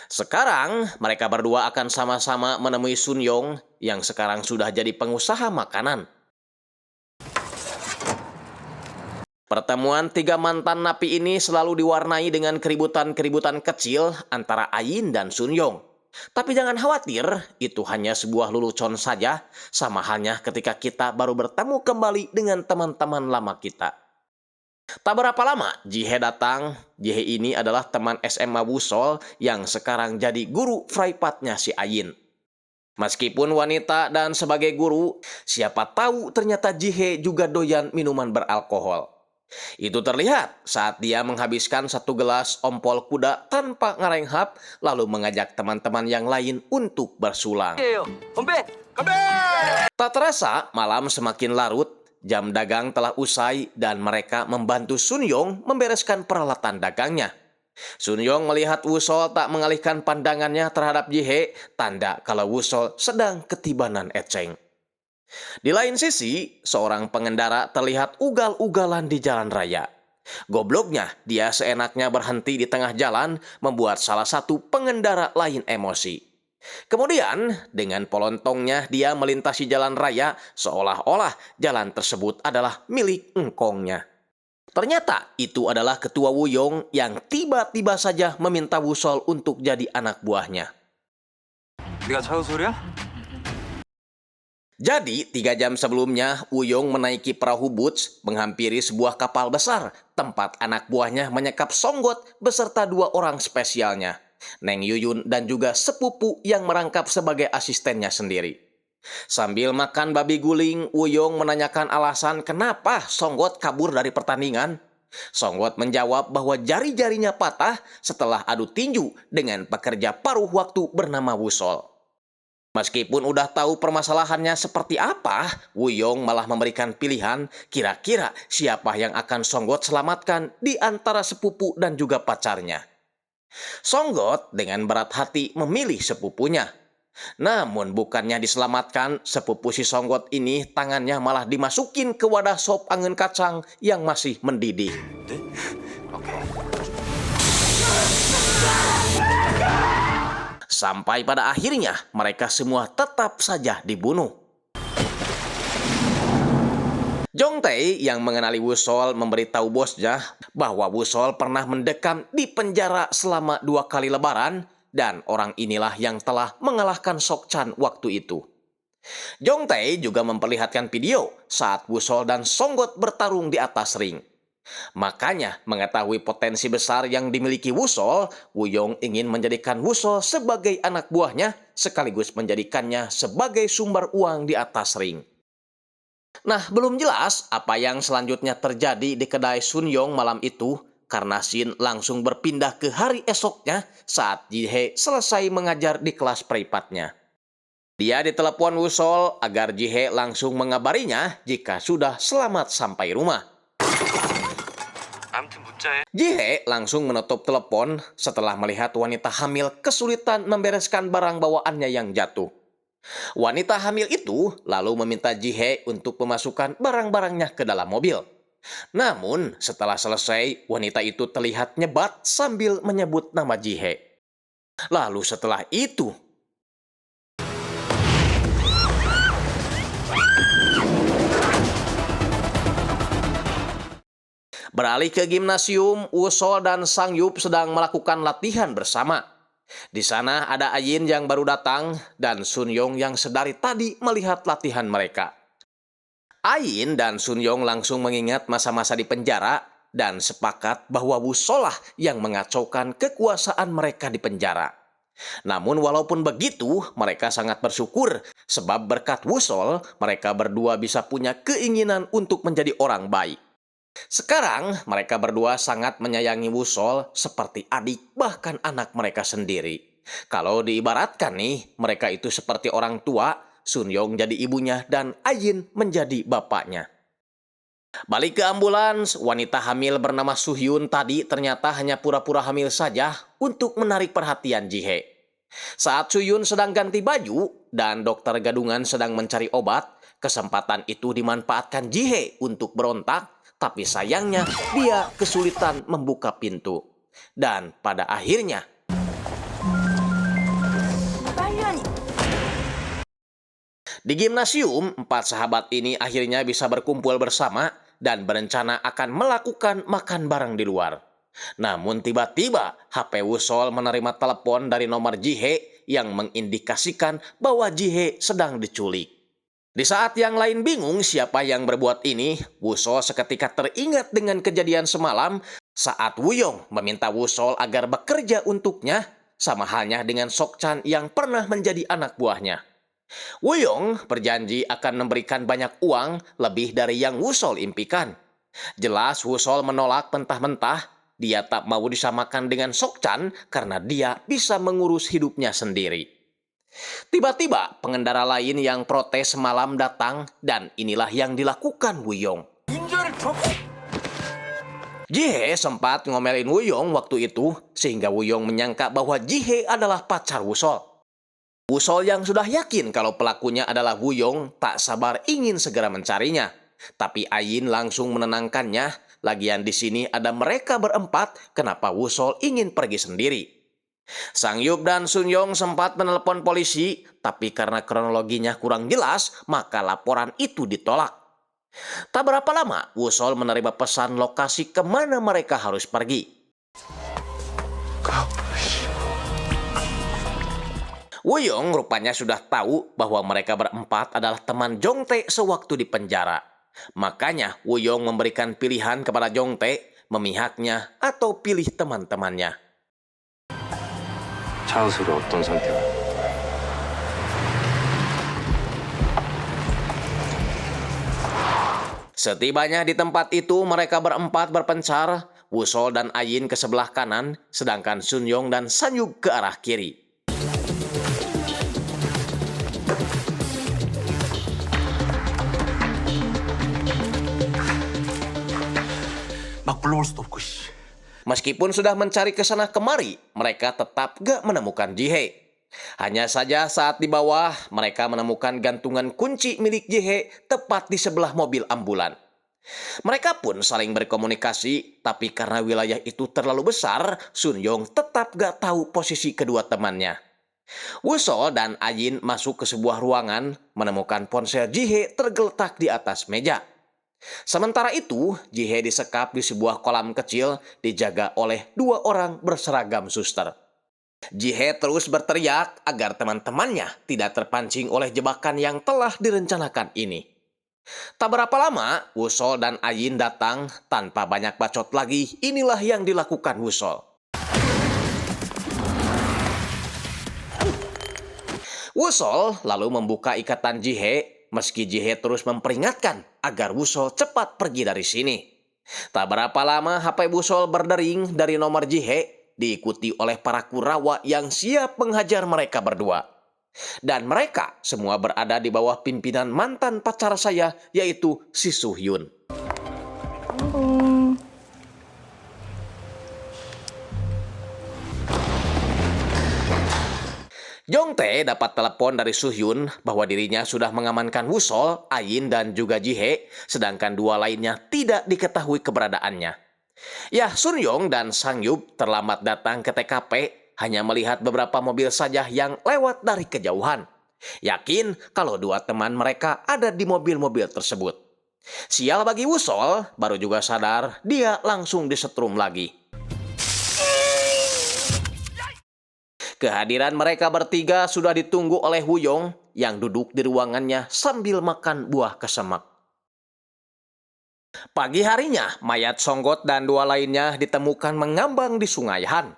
Sekarang mereka berdua akan sama-sama menemui Sun Yong yang sekarang sudah jadi pengusaha makanan. Pertemuan tiga mantan napi ini selalu diwarnai dengan keributan-keributan kecil antara Ayin dan Sun Yong. Tapi jangan khawatir, itu hanya sebuah lelucon saja, sama halnya ketika kita baru bertemu kembali dengan teman-teman lama kita. Tak berapa lama, Jihe datang. Jihe ini adalah teman SMA Wusol yang sekarang jadi guru fripatnya si Ayin. Meskipun wanita dan sebagai guru, siapa tahu ternyata Jihe juga doyan minuman beralkohol. Itu terlihat saat dia menghabiskan 1 gelas ompol kuda tanpa ngerenghap, lalu mengajak teman-teman yang lain untuk bersulang. Tak terasa, malam semakin larut, jam dagang telah usai dan mereka membantu Sun Yong membereskan peralatan dagangnya. Sun Yong melihat Wusol tak mengalihkan pandangannya terhadap Jihe, tanda kalau Wusol sedang ketibanan eceng. Di lain sisi, seorang pengendara terlihat ugal-ugalan di jalan raya. Gobloknya, dia seenaknya berhenti di tengah jalan, membuat salah satu pengendara lain emosi. Kemudian, dengan polontongnya dia melintasi jalan raya seolah-olah jalan tersebut adalah milik engkongnya. Ternyata itu adalah ketua Wuyong yang tiba-tiba saja meminta Wusol untuk jadi anak buahnya. 네가 차우솔이야? Jadi, 3 jam sebelumnya, Wuyong menaiki perahu Boots menghampiri sebuah kapal besar, tempat anak buahnya menyekap Songgot beserta 2 orang spesialnya, Neng Yuyun dan juga sepupu yang merangkap sebagai asistennya sendiri. Sambil makan babi guling, Wuyong menanyakan alasan kenapa Songgot kabur dari pertandingan. Songgot menjawab bahwa jari-jarinya patah setelah adu tinju dengan pekerja paruh waktu bernama Wusol. Meskipun udah tahu permasalahannya seperti apa, Wuyong malah memberikan pilihan kira-kira siapa yang akan Songgot selamatkan di antara sepupu dan juga pacarnya. Songgot dengan berat hati memilih sepupunya. Namun bukannya diselamatkan, sepupu si Songgot ini tangannya malah dimasukin ke wadah sop angin kacang yang masih mendidih. Sampai pada akhirnya mereka semua tetap saja dibunuh. Jong Tae yang mengenali Wusol memberitahu bosnya bahwa Wusol pernah mendekam di penjara selama 2 kali lebaran dan orang inilah yang telah mengalahkan Sok Chan waktu itu. Jong Tae juga memperlihatkan video saat Wusol dan Songgot bertarung di atas ring. Makanya mengetahui potensi besar yang dimiliki Wusol, Wuyong ingin menjadikan Wusol sebagai anak buahnya sekaligus menjadikannya sebagai sumber uang di atas ring. Nah, belum jelas apa yang selanjutnya terjadi di kedai Sun Yong malam itu, karena Shin langsung berpindah ke hari esoknya saat Jihe selesai mengajar di kelas privatnya. Dia ditelepon Wusol agar Jihe langsung mengabarinya jika sudah selamat sampai rumah. Jihe langsung menutup telepon setelah melihat wanita hamil kesulitan membereskan barang bawaannya yang jatuh. Wanita hamil itu lalu meminta Jihe untuk memasukkan barang-barangnya ke dalam mobil. Namun, setelah selesai, wanita itu terlihat nyebat sambil menyebut nama Jihe. Lalu setelah itu, beralih ke gimnasium, Wusol dan Sang Yup sedang melakukan latihan bersama. Di sana ada Ayin yang baru datang dan Sun Yong yang sedari tadi melihat latihan mereka. Ayin dan Sun Yong langsung mengingat masa-masa di penjara dan sepakat bahwa Wusol lah yang mengacaukan kekuasaan mereka di penjara. Namun walaupun begitu, mereka sangat bersyukur sebab berkat Wusol, mereka berdua bisa punya keinginan untuk menjadi orang baik. Sekarang, mereka berdua sangat menyayangi Wusol seperti adik bahkan anak mereka sendiri. Kalau diibaratkan nih, mereka itu seperti orang tua, Sun Yong jadi ibunya dan Ayin menjadi bapaknya. Balik ke ambulans, wanita hamil bernama Suhyun tadi ternyata hanya pura-pura hamil saja untuk menarik perhatian Jihe. Saat Suhyun sedang ganti baju dan dokter gadungan sedang mencari obat, kesempatan itu dimanfaatkan Jihe untuk berontak, tapi sayangnya dia kesulitan membuka pintu. Dan pada akhirnya, di gimnasium, 4 sahabat ini akhirnya bisa berkumpul bersama dan berencana akan melakukan makan bareng di luar. Namun tiba-tiba HP Wusol menerima telepon dari nomor Jihe yang mengindikasikan bahwa Jihe sedang diculik. Di saat yang lain bingung siapa yang berbuat ini, Wusol seketika teringat dengan kejadian semalam saat Wuyong meminta Wusol agar bekerja untuknya, sama halnya dengan Sok Chan yang pernah menjadi anak buahnya. Woo-yong berjanji akan memberikan banyak uang lebih dari yang Woo-sol impikan. Jelas Woo-sol menolak mentah-mentah. Dia tak mau disamakan dengan Sok-chan karena dia bisa mengurus hidupnya sendiri. Tiba-tiba pengendara lain yang protes semalam datang dan inilah yang dilakukan Woo-yong. Ji-hye sempat ngomelin Woo-yong waktu itu sehingga Woo-yong menyangka bahwa Ji-hye adalah pacar Woo-sol. Woo-sol yang sudah yakin kalau pelakunya adalah Woo-yong tak sabar ingin segera mencarinya. Tapi Ayin langsung menenangkannya. Lagian di sini ada mereka berempat, kenapa Woo-sol ingin pergi sendiri? Sang-yup dan Sun-yong sempat menelepon polisi, tapi karena kronologinya kurang jelas, maka laporan itu ditolak. Tak berapa lama, Woo-sol menerima pesan lokasi kemana mereka harus pergi. Woo-yong rupanya sudah tahu bahwa mereka berempat adalah teman Jong-tae sewaktu di penjara. Makanya Woo-yong memberikan pilihan kepada Jong-tae, memihaknya atau pilih teman-temannya. 차우수가 어떤 선택을? Setibanya di tempat itu, mereka berempat berpencar. Woo-sol dan Ayin ke sebelah kanan, sedangkan Sun-yong dan San-yup ke arah kiri. 막 불러올 수도 없고 씨. Meskipun sudah mencari ke sana kemari, mereka tetap gak menemukan Ji-hye. Hanya saja saat di bawah, mereka menemukan gantungan kunci milik Ji-hye tepat di sebelah mobil ambulan. Mereka pun saling berkomunikasi, tapi karena wilayah itu terlalu besar, Sun-yong tetap gak tahu posisi kedua temannya. Woo-sol dan Ayin masuk ke sebuah ruangan, menemukan ponsel Ji-hye tergeletak di atas meja. Sementara itu, Ji-hye disekap di sebuah kolam kecil dijaga oleh 2 orang berseragam suster. Ji-hye terus berteriak agar teman-temannya tidak terpancing oleh jebakan yang telah direncanakan ini. Tak berapa lama, Woo-sol dan Ayin datang tanpa banyak bacot lagi. Inilah yang dilakukan Woo-sol. Woo-sol lalu membuka ikatan Ji-hye. Meski Ji-hye terus memperingatkan agar Woo-sol cepat pergi dari sini. Tak berapa lama HP Woo-sol berdering dari nomor Ji-hye, diikuti oleh para Kurawa yang siap menghajar mereka berdua. Dan mereka semua berada di bawah pimpinan mantan pacar saya, yaitu si Soo-hyun. Jong-tae dapat telepon dari Soo-hyun bahwa dirinya sudah mengamankan Woo-sol, Ayin, dan juga Ji-hye, sedangkan 2 lainnya tidak diketahui keberadaannya. Ya, Sun-yong dan Sang-yup terlambat datang ke TKP, hanya melihat beberapa mobil saja yang lewat dari kejauhan. Yakin kalau 2 teman mereka ada di mobil-mobil tersebut. Sial bagi Woo-sol, baru juga sadar dia langsung disetrum lagi. Kehadiran mereka bertiga sudah ditunggu oleh Woo-yong yang duduk di ruangannya sambil makan buah kesemak. Pagi harinya, mayat Songgot dan 2 lainnya ditemukan mengambang di Sungai Han.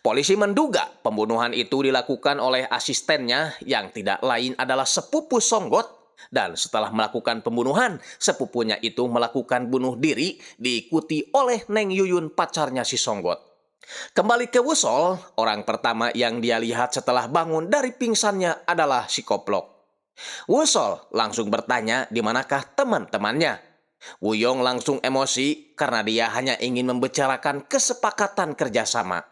Polisi menduga pembunuhan itu dilakukan oleh asistennya yang tidak lain adalah sepupu Songgot. Dan setelah melakukan pembunuhan, sepupunya itu melakukan bunuh diri diikuti oleh Neng Yuyun pacarnya si Songgot. Kembali ke Woo-sol, orang pertama yang dia lihat setelah bangun dari pingsannya adalah si Koplok. Woo-sol langsung bertanya di manakah teman-temannya. Woo-yong langsung emosi karena dia hanya ingin membicarakan kesepakatan kerjasama.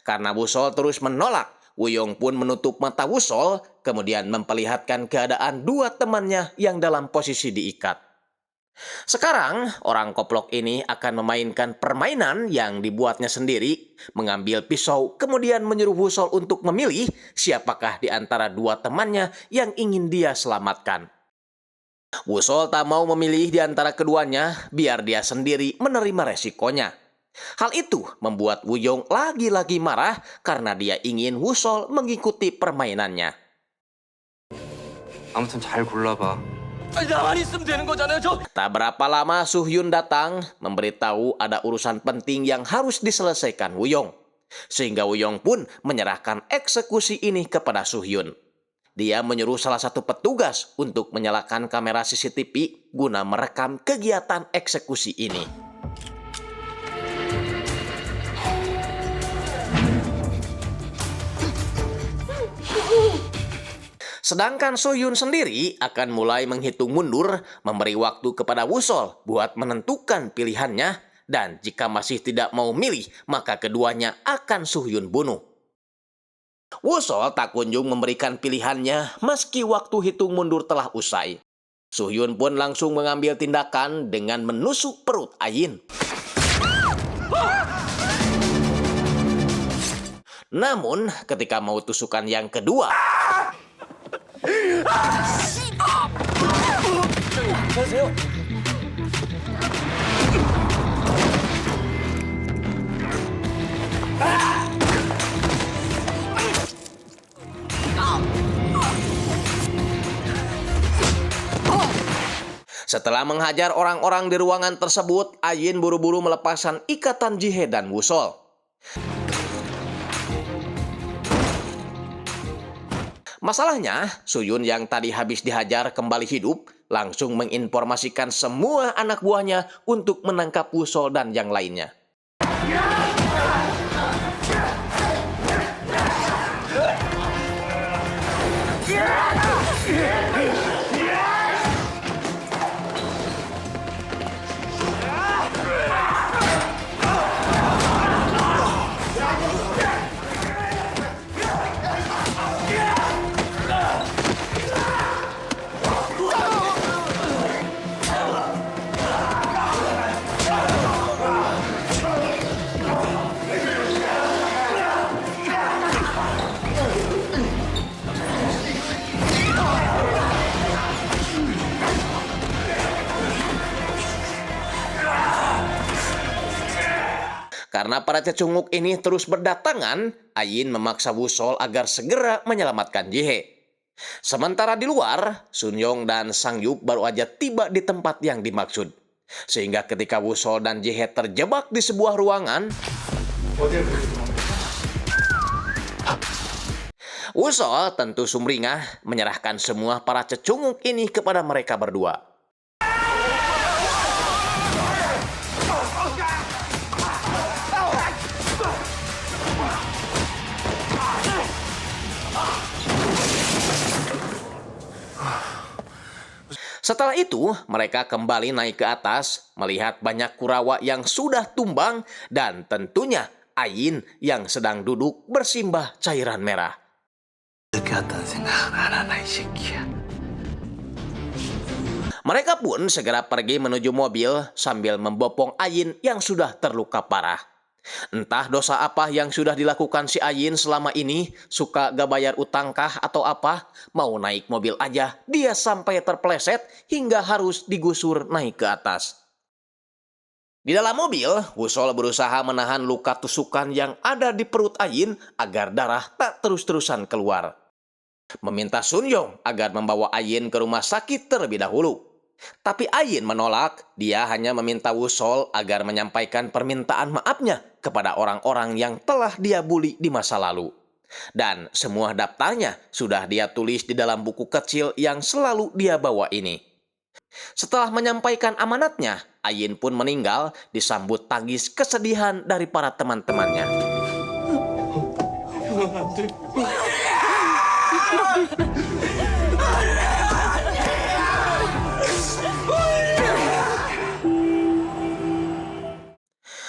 Karena Woo-sol terus menolak, Woo-yong pun menutup mata Woo-sol, kemudian memperlihatkan keadaan 2 temannya yang dalam posisi diikat. Sekarang, orang Koplok ini akan memainkan permainan yang dibuatnya sendiri, mengambil pisau, kemudian menyuruh Woo-sol untuk memilih siapakah di antara 2 temannya yang ingin dia selamatkan. Woo-sol tak mau memilih di antara keduanya, biar dia sendiri menerima resikonya. Hal itu membuat Woo-yong lagi-lagi marah karena dia ingin Woo-sol mengikuti permainannya. 아무튼 잘 골라봐. 나만 있으면 되는 거잖아요. Tak berapa lama Soo-hyun datang memberitahu ada urusan penting yang harus diselesaikan Woo-yong. Sehingga Woo-yong pun menyerahkan eksekusi ini kepada Soo-hyun. dia menyuruh salah satu petugas untuk menyalakan kamera CCTV guna merekam kegiatan eksekusi ini. Sedangkan Sohyun sendiri akan mulai menghitung mundur, memberi waktu kepada Woo-sol buat menentukan pilihannya, dan jika masih tidak mau milih, maka keduanya akan Sohyun bunuh. Woo-sol tak kunjung memberikan pilihannya meski waktu hitung mundur telah usai. Sohyun pun langsung mengambil tindakan dengan menusuk perut Ayin. Namun, ketika mau tusukan yang kedua, setelah menghajar orang-orang di ruangan tersebut, Ayin buru-buru melepaskan ikatan Ji-hye dan Woo-sol. Masalahnya, Suyun yang tadi habis dihajar kembali hidup, langsung menginformasikan semua anak buahnya untuk menangkap Woo-sol dan yang lainnya. Karena para cecunguk ini terus berdatangan, Ayin memaksa Woo-sol agar segera menyelamatkan Ji-hye. Sementara di luar, Sun-young dan Sang-yup baru aja tiba di tempat yang dimaksud. Sehingga ketika Woo-sol dan Ji-hye terjebak di sebuah ruangan, Woo-sol tentu sumringah menyerahkan semua para cecunguk ini kepada mereka berdua. Setelah itu, mereka kembali naik ke atas, melihat banyak Kurawa yang sudah tumbang, dan tentunya Ayin yang sedang duduk bersimbah cairan merah. Mereka pun segera pergi menuju mobil sambil membopong Ayin yang sudah terluka parah. Entah dosa apa yang sudah dilakukan si Ayin selama ini, suka gak bayar utangkah atau apa, mau naik mobil aja, dia sampai terpeleset hingga harus digusur naik ke atas. Di dalam mobil, Woo-sol berusaha menahan luka tusukan yang ada di perut Ayin agar darah tak terus-terusan keluar. Meminta Sun-young agar membawa Ayin ke rumah sakit terlebih dahulu. Tapi Ayin menolak, dia hanya meminta Woo-sol agar menyampaikan permintaan maafnya kepada orang-orang yang telah dia bully di masa lalu. Dan semua daftarnya sudah dia tulis di dalam buku kecil yang selalu dia bawa ini. Setelah menyampaikan amanatnya, Ayin pun meninggal disambut tangis kesedihan dari para teman-temannya.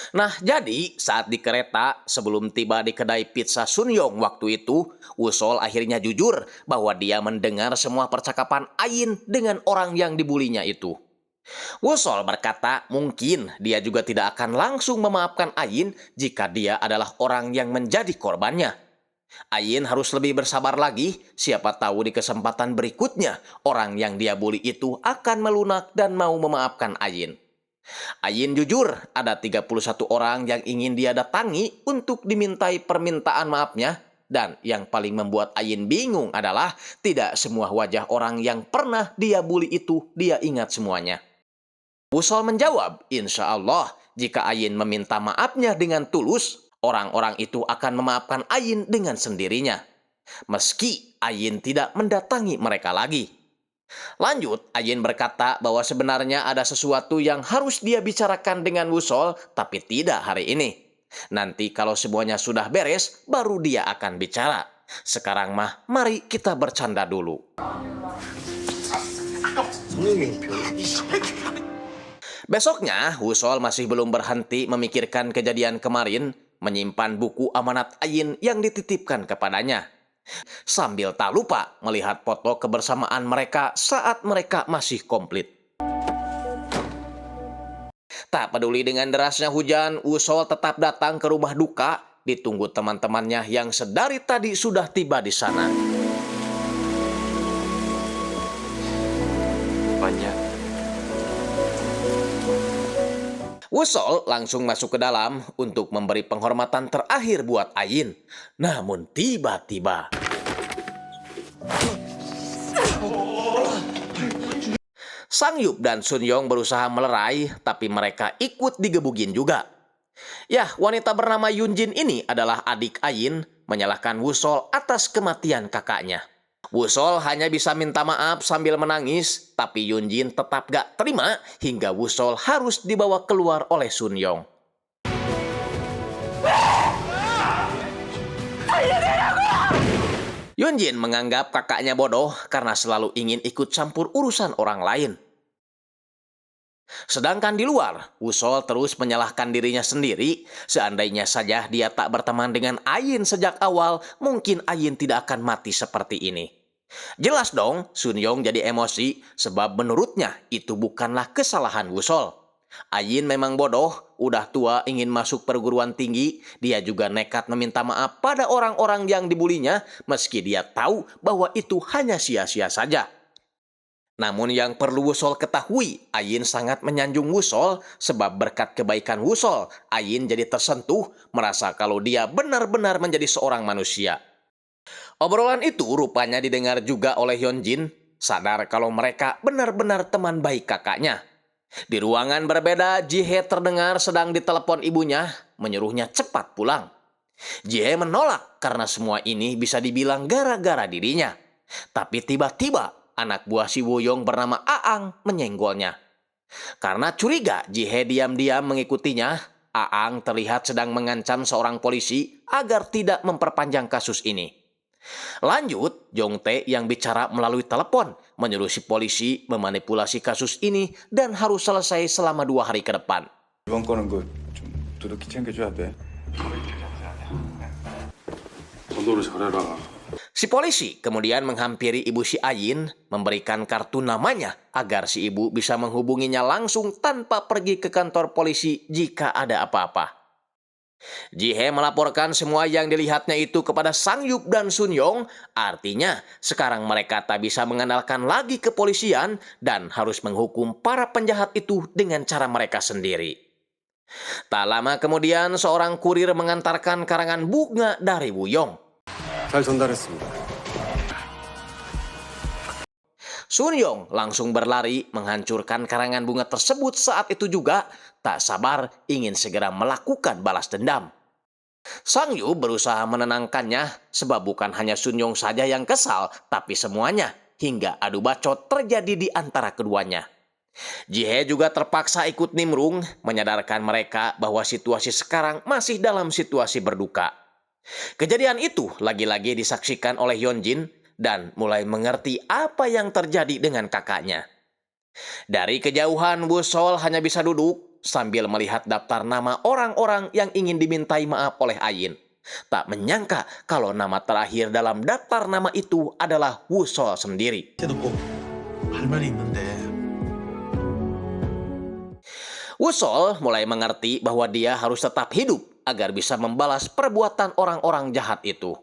Nah, jadi saat di kereta sebelum tiba di kedai pizza Sun-young waktu itu, Woo-sol akhirnya jujur bahwa dia mendengar semua percakapan Ayin dengan orang yang dibulinya itu. Woo-sol berkata mungkin dia juga tidak akan langsung memaafkan Ayin jika dia adalah orang yang menjadi korbannya. Ayin harus lebih bersabar lagi, siapa tahu di kesempatan berikutnya orang yang dia bully itu akan melunak dan mau memaafkan Ayin. Ayin jujur ada 31 orang yang ingin dia datangi untuk dimintai permintaan maafnya, dan yang paling membuat Ayin bingung adalah tidak semua wajah orang yang pernah dia bully itu dia ingat semuanya. Woo-sol menjawab, insya Allah jika Ayin meminta maafnya dengan tulus, orang-orang itu akan memaafkan Ayin dengan sendirinya. meski Ayin tidak mendatangi mereka lagi. Lanjut, Ayin berkata bahwa sebenarnya ada sesuatu yang harus dia bicarakan dengan Wusol, tapi tidak hari ini. Nanti kalau semuanya sudah beres, baru dia akan bicara. Sekarang mah, mari kita bercanda dulu. Besoknya, Wusol masih belum berhenti memikirkan kejadian kemarin, menyimpan buku amanat Ayin yang dititipkan kepadanya. Sambil tak lupa melihat foto kebersamaan mereka saat mereka masih komplit. Tak peduli dengan derasnya hujan, Wusol tetap datang ke rumah duka, ditunggu teman-temannya yang sedari tadi sudah tiba di sana. Banyak. Wusol langsung masuk ke dalam untuk memberi penghormatan terakhir buat Ayin. Namun tiba-tiba Sangyup dan Sunyong berusaha melerai, tapi mereka ikut digebugin juga. Yah, wanita bernama Yunjin ini adalah adik Ayin, menyalahkan Wusol atas kematian kakaknya. Wusol hanya bisa minta maaf sambil menangis, tapi Yunjin tetap gak terima hingga Wusol harus dibawa keluar oleh Sunyong. Yunjin menganggap kakaknya bodoh karena selalu ingin ikut campur urusan orang lain. Sedangkan di luar, Wusol terus menyalahkan dirinya sendiri. Seandainya saja dia tak berteman dengan Ayin sejak awal, mungkin Ayin tidak akan mati seperti ini. Jelas dong, Sunyong jadi emosi sebab menurutnya itu bukanlah kesalahan Wusol. Ayin memang bodoh, udah tua ingin masuk perguruan tinggi, dia juga nekat meminta maaf pada orang-orang yang dibulinya meski dia tahu bahwa itu hanya sia-sia saja. Namun yang perlu Wusol ketahui, Ayin sangat menyanjung Wusol sebab berkat kebaikan Wusol, Ayin jadi tersentuh merasa kalau dia benar-benar menjadi seorang manusia. Obrolan itu rupanya didengar juga oleh Hyunjin, sadar kalau mereka benar-benar teman baik kakaknya. Di ruangan berbeda, Jihae terdengar sedang ditelepon ibunya, menyuruhnya cepat pulang. Jihae menolak karena semua ini bisa dibilang gara-gara dirinya. Tapi tiba-tiba, anak buah si Woyong bernama Aang menyenggolnya. Karena curiga Jihae diam-diam mengikutinya, Aang terlihat sedang mengancam seorang polisi agar tidak memperpanjang kasus ini. Lanjut, Jongtae yang bicara melalui telepon menyuruh si polisi memanipulasi kasus ini dan harus selesai selama 2 hari ke depan. 이번 거는 좀 두둑히 챙겨줘야 돼. 전도를 잘해라. Si polisi kemudian menghampiri ibu si Ayin, memberikan kartu namanya agar si ibu bisa menghubunginya langsung tanpa pergi ke kantor polisi jika ada apa-apa. Jihae melaporkan semua yang dilihatnya itu kepada Sangyup dan Sunyong, artinya sekarang mereka tak bisa mengandalkan lagi kepolisian dan harus menghukum para penjahat itu dengan cara mereka sendiri. Tak lama kemudian seorang kurir mengantarkan karangan bunga dari Wuyong. 잘 전달했습니다. Sunyong langsung berlari menghancurkan karangan bunga tersebut saat itu juga, tak sabar ingin segera melakukan balas dendam. Sangyu berusaha menenangkannya sebab bukan hanya Sunyong saja yang kesal, tapi semuanya hingga adu bacot terjadi di antara keduanya. Jihae juga terpaksa ikut nimrung, menyadarkan mereka bahwa situasi sekarang masih dalam situasi berduka. Kejadian itu lagi-lagi disaksikan oleh Hyunjin dan mulai mengerti apa yang terjadi dengan kakaknya. Dari kejauhan, Wusol hanya bisa duduk sambil melihat daftar nama orang-orang yang ingin dimintai maaf oleh Ayin. Tak menyangka kalau nama terakhir dalam daftar nama itu adalah Wusol sendiri. Wusol mulai mengerti bahwa dia harus tetap hidup agar bisa membalas perbuatan orang-orang jahat itu.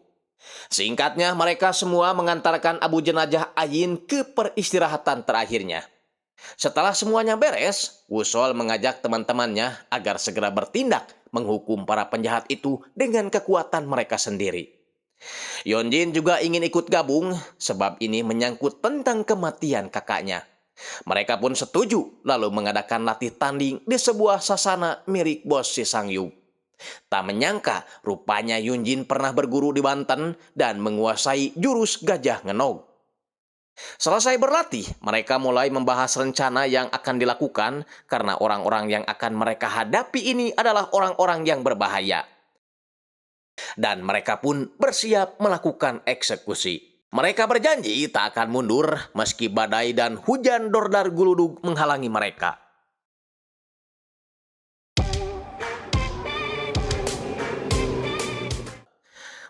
Singkatnya, mereka semua mengantarkan abu jenazah Ayin ke peristirahatan terakhirnya. Setelah semuanya beres, Wusol mengajak teman-temannya agar segera bertindak menghukum para penjahat itu dengan kekuatan mereka sendiri. Hyunjin juga ingin ikut gabung sebab ini menyangkut tentang kematian kakaknya. Mereka pun setuju lalu mengadakan latih tanding di sebuah sasana milik bos si Sangyup. Tak menyangka, rupanya Yunjin pernah berguru di Banten dan menguasai jurus gajah ngenog. Selesai berlatih, mereka mulai membahas rencana yang akan dilakukan karena orang-orang yang akan mereka hadapi ini adalah orang-orang yang berbahaya. Dan mereka pun bersiap melakukan eksekusi. Mereka berjanji tak akan mundur meski badai dan hujan dordar guludug menghalangi mereka.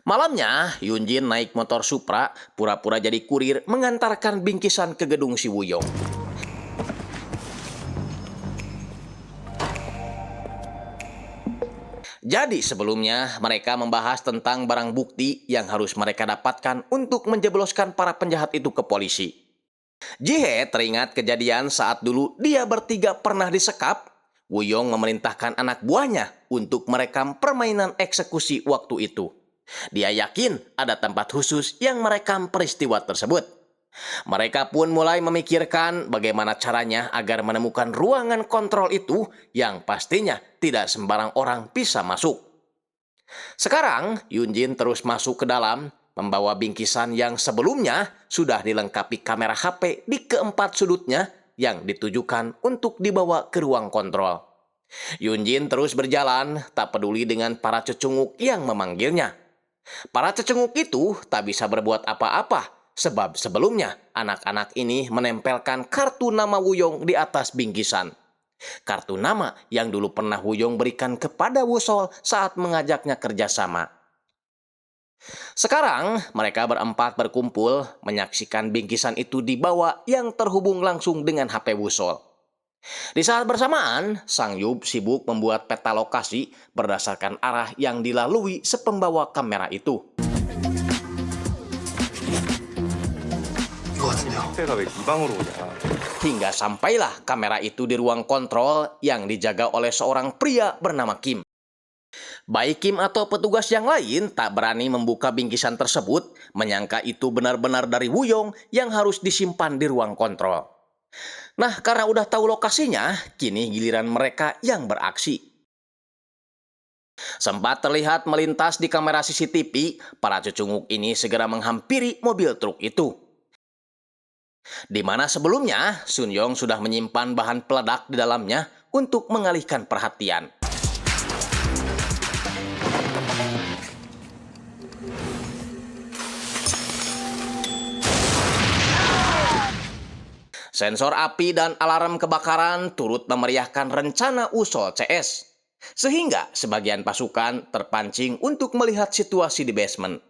Malamnya, Yunjin naik motor Supra, pura-pura jadi kurir mengantarkan bingkisan ke gedung si Wuyong. Jadi sebelumnya, mereka membahas tentang barang bukti yang harus mereka dapatkan untuk menjebloskan para penjahat itu ke polisi. Jihe teringat kejadian saat dulu dia bertiga pernah disekap. Wuyong memerintahkan anak buahnya untuk merekam permainan eksekusi waktu itu. Dia yakin ada tempat khusus yang merekam peristiwa tersebut. Mereka pun mulai memikirkan bagaimana caranya agar menemukan ruangan kontrol itu yang pastinya tidak sembarang orang bisa masuk. Sekarang, Yunjin terus masuk ke dalam, membawa bingkisan yang sebelumnya sudah dilengkapi kamera HP di keempat sudutnya yang ditujukan untuk dibawa ke ruang kontrol. Yunjin terus berjalan, tak peduli dengan para cecunguk yang memanggilnya. Para cecunguk itu tak bisa berbuat apa-apa, sebab sebelumnya anak-anak ini menempelkan kartu nama Wuyong di atas bingkisan. Kartu nama yang dulu pernah Wuyong berikan kepada Wusol saat mengajaknya kerjasama. Sekarang mereka berempat berkumpul menyaksikan bingkisan itu dibawa yang terhubung langsung dengan HP Wusol. Di saat bersamaan, Sang Yub sibuk membuat peta lokasi berdasarkan arah yang dilalui sepembawa kamera itu. Hingga sampailah kamera itu di ruang kontrol yang dijaga oleh seorang pria bernama Kim. Baik Kim atau petugas yang lain tak berani membuka bingkisan tersebut, menyangka itu benar-benar dari Wuyong yang harus disimpan di ruang kontrol. Nah, karena udah tahu lokasinya, kini giliran mereka yang beraksi. Sempat terlihat melintas di kamera CCTV, para cecunguk ini segera menghampiri mobil truk itu. Di mana sebelumnya, Sun Yong sudah menyimpan bahan peledak di dalamnya untuk mengalihkan perhatian. Sensor api dan alarm kebakaran turut memeriahkan rencana Wusol CS. Sehingga sebagian pasukan terpancing untuk melihat situasi di basement.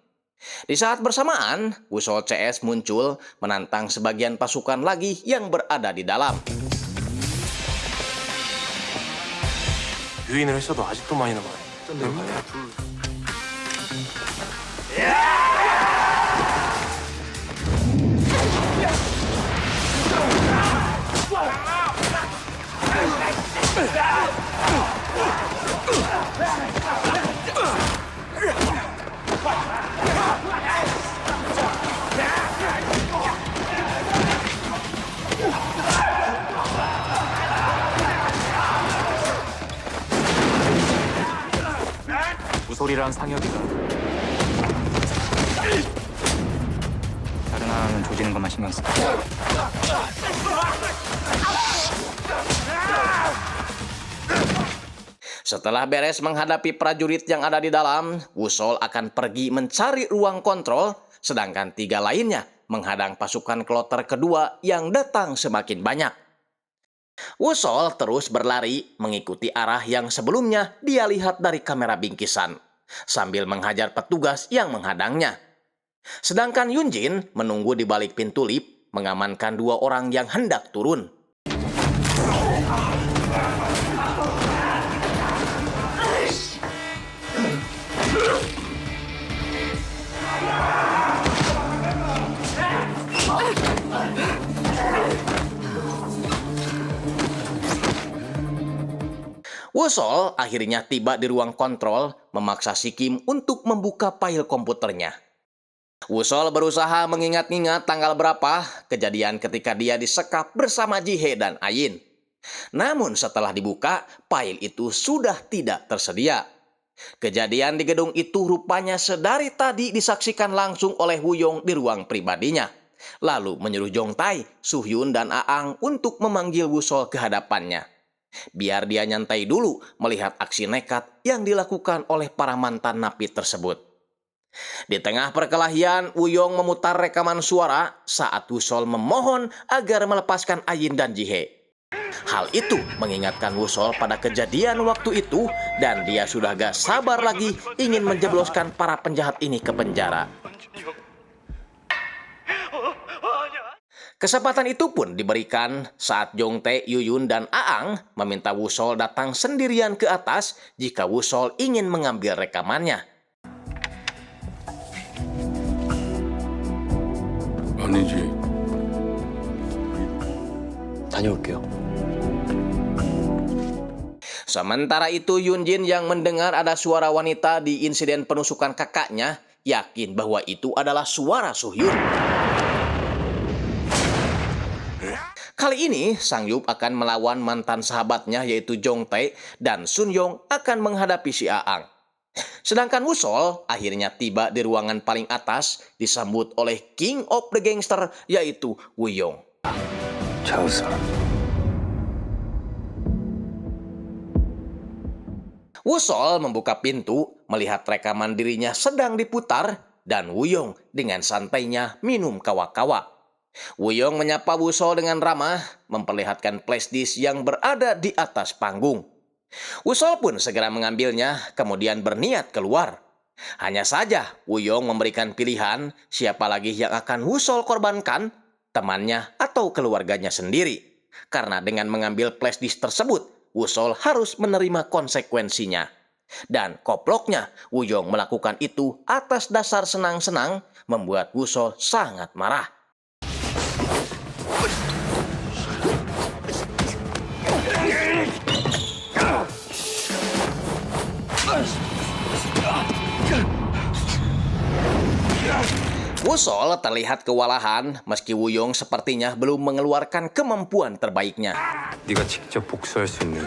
Di saat bersamaan, Wusol CS muncul menantang sebagian pasukan lagi yang berada di dalam. 유인을 했어도 아직도 많이 남아요. 우솔이랑 상혁이가 다른 하나는 조지는 것만 신경 써. Setelah beres menghadapi prajurit yang ada di dalam, Wusol akan pergi mencari ruang kontrol, sedangkan 3 lainnya menghadang pasukan kloter kedua yang datang semakin banyak. Wusol terus berlari mengikuti arah yang sebelumnya dia lihat dari kamera bingkisan, sambil menghajar petugas yang menghadangnya. Sedangkan Yunjin menunggu di balik pintu lift, mengamankan 2 orang yang hendak turun. Wusol akhirnya tiba di ruang kontrol, memaksa si Kim untuk membuka file komputernya. Wusol berusaha mengingat-ingat tanggal berapa kejadian ketika dia disekap bersama Jihe dan Ayin. Namun setelah dibuka, file itu sudah tidak tersedia. Kejadian di gedung itu rupanya sedari tadi disaksikan langsung oleh Wuyong di ruang pribadinya. Lalu menyuruh Jong Tae, Suhyun, dan Aang untuk memanggil Wusol ke hadapannya. Biar dia nyantai dulu melihat aksi nekat yang dilakukan oleh para mantan napi tersebut. Di tengah perkelahian, Wuyong memutar rekaman suara saat Wusol memohon agar melepaskan Ayin dan Jihe. Hal itu mengingatkan Wusol pada kejadian waktu itu dan dia sudah gak sabar lagi ingin menjebloskan para penjahat ini ke penjara. Kesempatan itu pun diberikan saat Jong Tae, Yuyun, dan Aang meminta Wusol datang sendirian ke atas jika Wusol ingin mengambil rekamannya. 아니지. 다녀올게요. Sementara itu Yunjin yang mendengar ada suara wanita di insiden penusukan kakaknya yakin bahwa itu adalah suara Suhyun. Kali ini Sang Yup akan melawan mantan sahabatnya yaitu Jong Tae dan Sun Yong akan menghadapi si Aang. Sedangkan Wusol akhirnya tiba di ruangan paling atas disambut oleh King of the Gangster yaitu Wuyong. 차우사. Wusol membuka pintu melihat rekaman dirinya sedang diputar dan Wuyong dengan santainya minum kawa-kawa. Wuyong menyapa Wusol dengan ramah memperlihatkan flashdisk yang berada di atas panggung. Wusol pun segera mengambilnya, kemudian berniat keluar. Hanya saja, Wuyong memberikan pilihan siapa lagi yang akan Wusol korbankan, temannya atau keluarganya sendiri. Karena dengan mengambil flashdisk tersebut, Wusol harus menerima konsekuensinya. Dan koploknya, Wuyong melakukan itu atas dasar senang-senang, membuat Wusol sangat marah. Wusol terlihat kewalahan meski Wuyong sepertinya belum mengeluarkan kemampuan terbaiknya. 네가 직접 복수할 수 있는.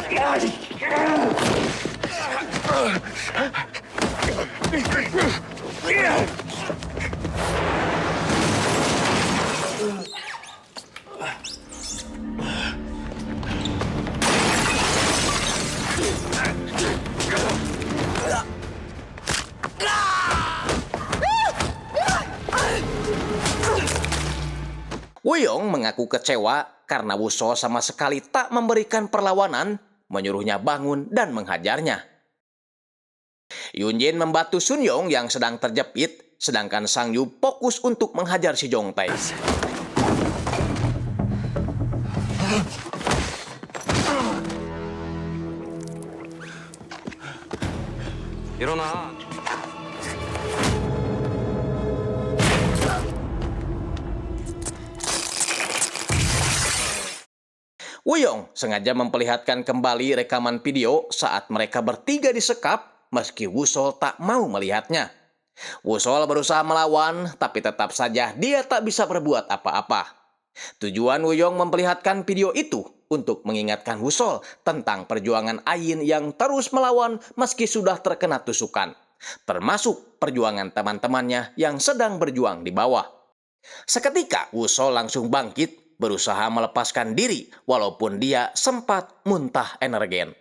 Wuyong mengaku kecewa karena Wusol sama sekali tak memberikan perlawanan, menyuruhnya bangun dan menghajarnya. Yunjin membantu Sun Yong yang sedang terjepit, sedangkan Sang Yup fokus untuk menghajar si Jong Tae. 일어나. Wuyong sengaja memperlihatkan kembali rekaman video saat mereka bertiga disekap meski Wusol tak mau melihatnya. Wusol berusaha melawan tapi tetap saja dia tak bisa berbuat apa-apa. Tujuan Wuyong memperlihatkan video itu untuk mengingatkan Wusol tentang perjuangan Ayin yang terus melawan meski sudah terkena tusukan, termasuk perjuangan teman-temannya yang sedang berjuang di bawah. Seketika Wusol langsung bangkit berusaha melepaskan diri walaupun dia sempat muntah energen.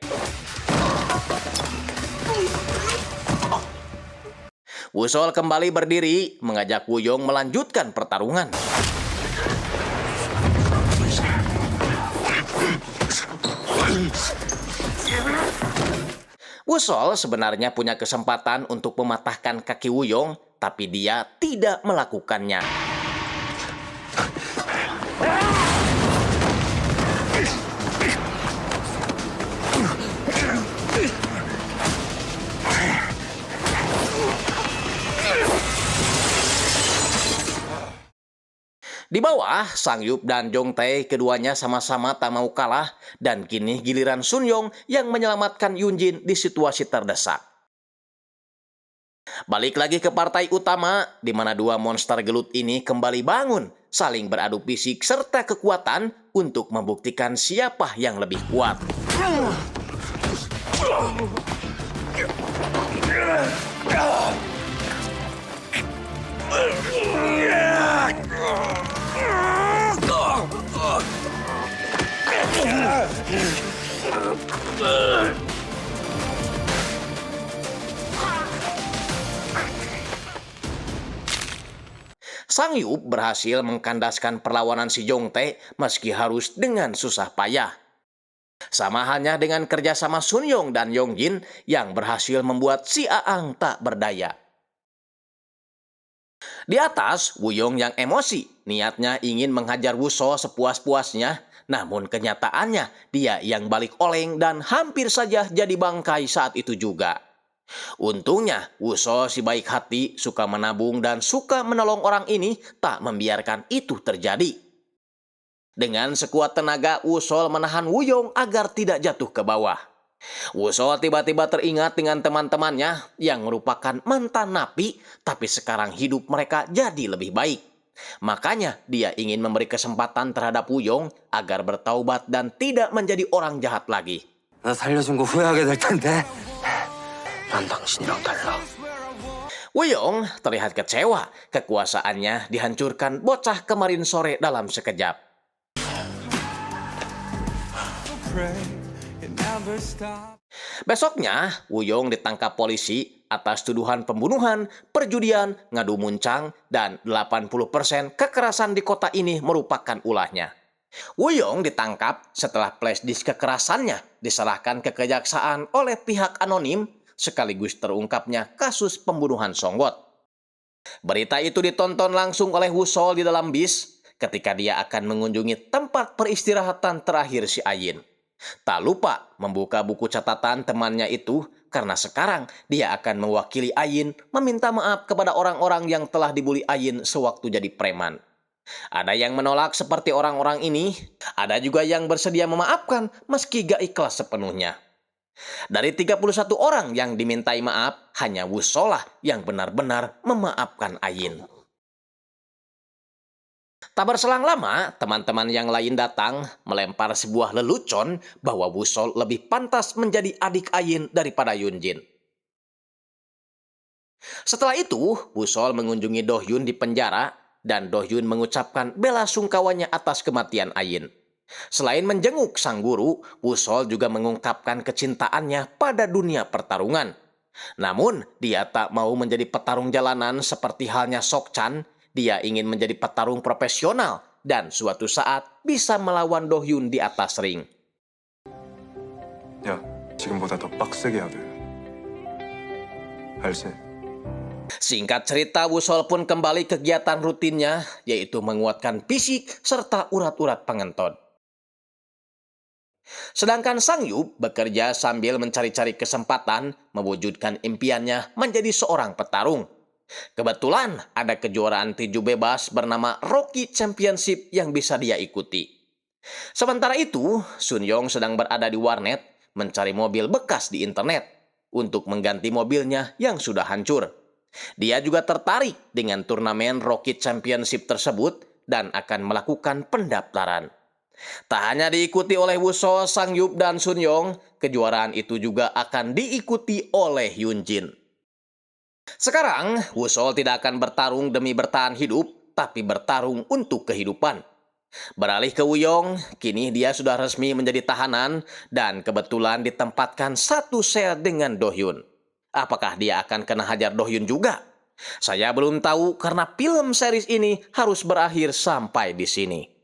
Wusol kembali berdiri mengajak Wuyong melanjutkan pertarungan. Wusol sebenarnya punya kesempatan untuk mematahkan kaki Wuyong, tapi dia tidak melakukannya. Di bawah, Sang Yup dan Jong Tae keduanya sama-sama tak mau kalah dan kini giliran Sun Yong yang menyelamatkan Yunjin di situasi terdesak. Balik lagi ke partai utama, di mana dua monster gelut ini kembali bangun, saling beradu fisik serta kekuatan untuk membuktikan siapa yang lebih kuat. Sang Yup berhasil mengkandaskan perlawanan si Jongtae meski harus dengan susah payah. Sama halnya dengan kerjasama Sun Yong dan Yongjin yang berhasil membuat si Aang tak berdaya. Di atas, Wuyong yang emosi, niatnya ingin menghajar Wuso sepuas-puasnya, namun kenyataannya dia yang balik oleng dan hampir saja jadi bangkai saat itu juga. Untungnya, Wuso si baik hati, suka menabung dan suka menolong orang ini, tak membiarkan itu terjadi. Dengan sekuat tenaga, Wuso menahan Wuyong agar tidak jatuh ke bawah. Wuso tiba-tiba teringat dengan teman-temannya yang merupakan mantan napi, tapi sekarang hidup mereka jadi lebih baik. Makanya dia ingin memberi kesempatan terhadap Wuyong agar bertaubat dan tidak menjadi orang jahat lagi. 나 살려준 거 후회하게 될 텐데. 난 당신이랑 달라. Wuyong terlihat kecewa, kekuasaannya dihancurkan bocah kemarin sore dalam sekejap. Besoknya, Wuyong ditangkap polisi atas tuduhan pembunuhan, perjudian, ngadu muncang, dan 80% kekerasan di kota ini merupakan ulahnya. Wuyong ditangkap setelah flashdisk kekerasannya diserahkan ke kejaksaan oleh pihak anonim, sekaligus terungkapnya kasus pembunuhan Songgot. Berita itu ditonton langsung oleh Wuso di dalam bis ketika dia akan mengunjungi tempat peristirahatan terakhir si Ayin. Tak lupa membuka buku catatan temannya itu karena sekarang dia akan mewakili Ayin meminta maaf kepada orang-orang yang telah dibuli Ayin sewaktu jadi preman. Ada yang menolak seperti orang-orang ini, ada juga yang bersedia memaafkan meski gak ikhlas sepenuhnya. Dari 31 orang yang dimintai maaf, hanya Wuso lah yang benar-benar memaafkan Ayin. Tak berselang lama, teman-teman yang lain datang melempar sebuah lelucon bahwa Wuso lebih pantas menjadi adik Ayin daripada Yunjin. Setelah itu, Wuso mengunjungi Dohyun di penjara dan Dohyun mengucapkan bela sungkawanya atas kematian Ayin. Selain menjenguk sang guru, Wuso juga mengungkapkan kecintaannya pada dunia pertarungan. Namun, dia tak mau menjadi petarung jalanan seperti halnya Sok-chan. Dia ingin menjadi petarung profesional dan suatu saat bisa melawan Dohyun di atas ring. 야, 지금보다 더 빡세게 해야 돼. 알지? Singkat cerita, Wusol pun kembali kegiatan rutinnya, yaitu menguatkan fisik serta urat-urat pengentot. Sedangkan Sang Yup bekerja sambil mencari-cari kesempatan mewujudkan impiannya menjadi seorang petarung. Kebetulan ada kejuaraan tinju bebas bernama Rocky Championship yang bisa dia ikuti. Sementara itu, Sun Yong sedang berada di warnet mencari mobil bekas di internet untuk mengganti mobilnya yang sudah hancur. Dia juga tertarik dengan turnamen Rocky Championship tersebut dan akan melakukan pendaftaran. Tak hanya diikuti oleh Wuso, Sang Yup, dan Sun Yong, kejuaraan itu juga akan diikuti oleh Yunjin. Sekarang, Wuso tidak akan bertarung demi bertahan hidup, tapi bertarung untuk kehidupan. Beralih ke Wuyong, kini dia sudah resmi menjadi tahanan dan kebetulan ditempatkan satu sel dengan Dohyun. Apakah dia akan kena hajar Dohyun juga? Saya belum tahu karena film series ini harus berakhir sampai di sini.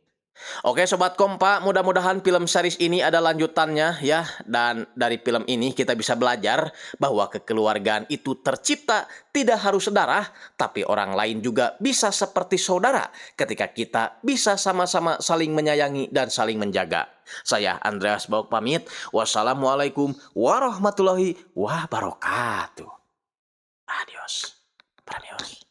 Oke Sobat Kompa, mudah-mudahan film series ini ada lanjutannya ya. Dan dari film ini kita bisa belajar bahwa kekeluargaan itu tercipta tidak harus saudara, tapi orang lain juga bisa seperti saudara ketika kita bisa sama-sama saling menyayangi dan saling menjaga. Saya Andreas Bauk pamit. Wassalamualaikum warahmatullahi wabarakatuh. Adios. Pramios.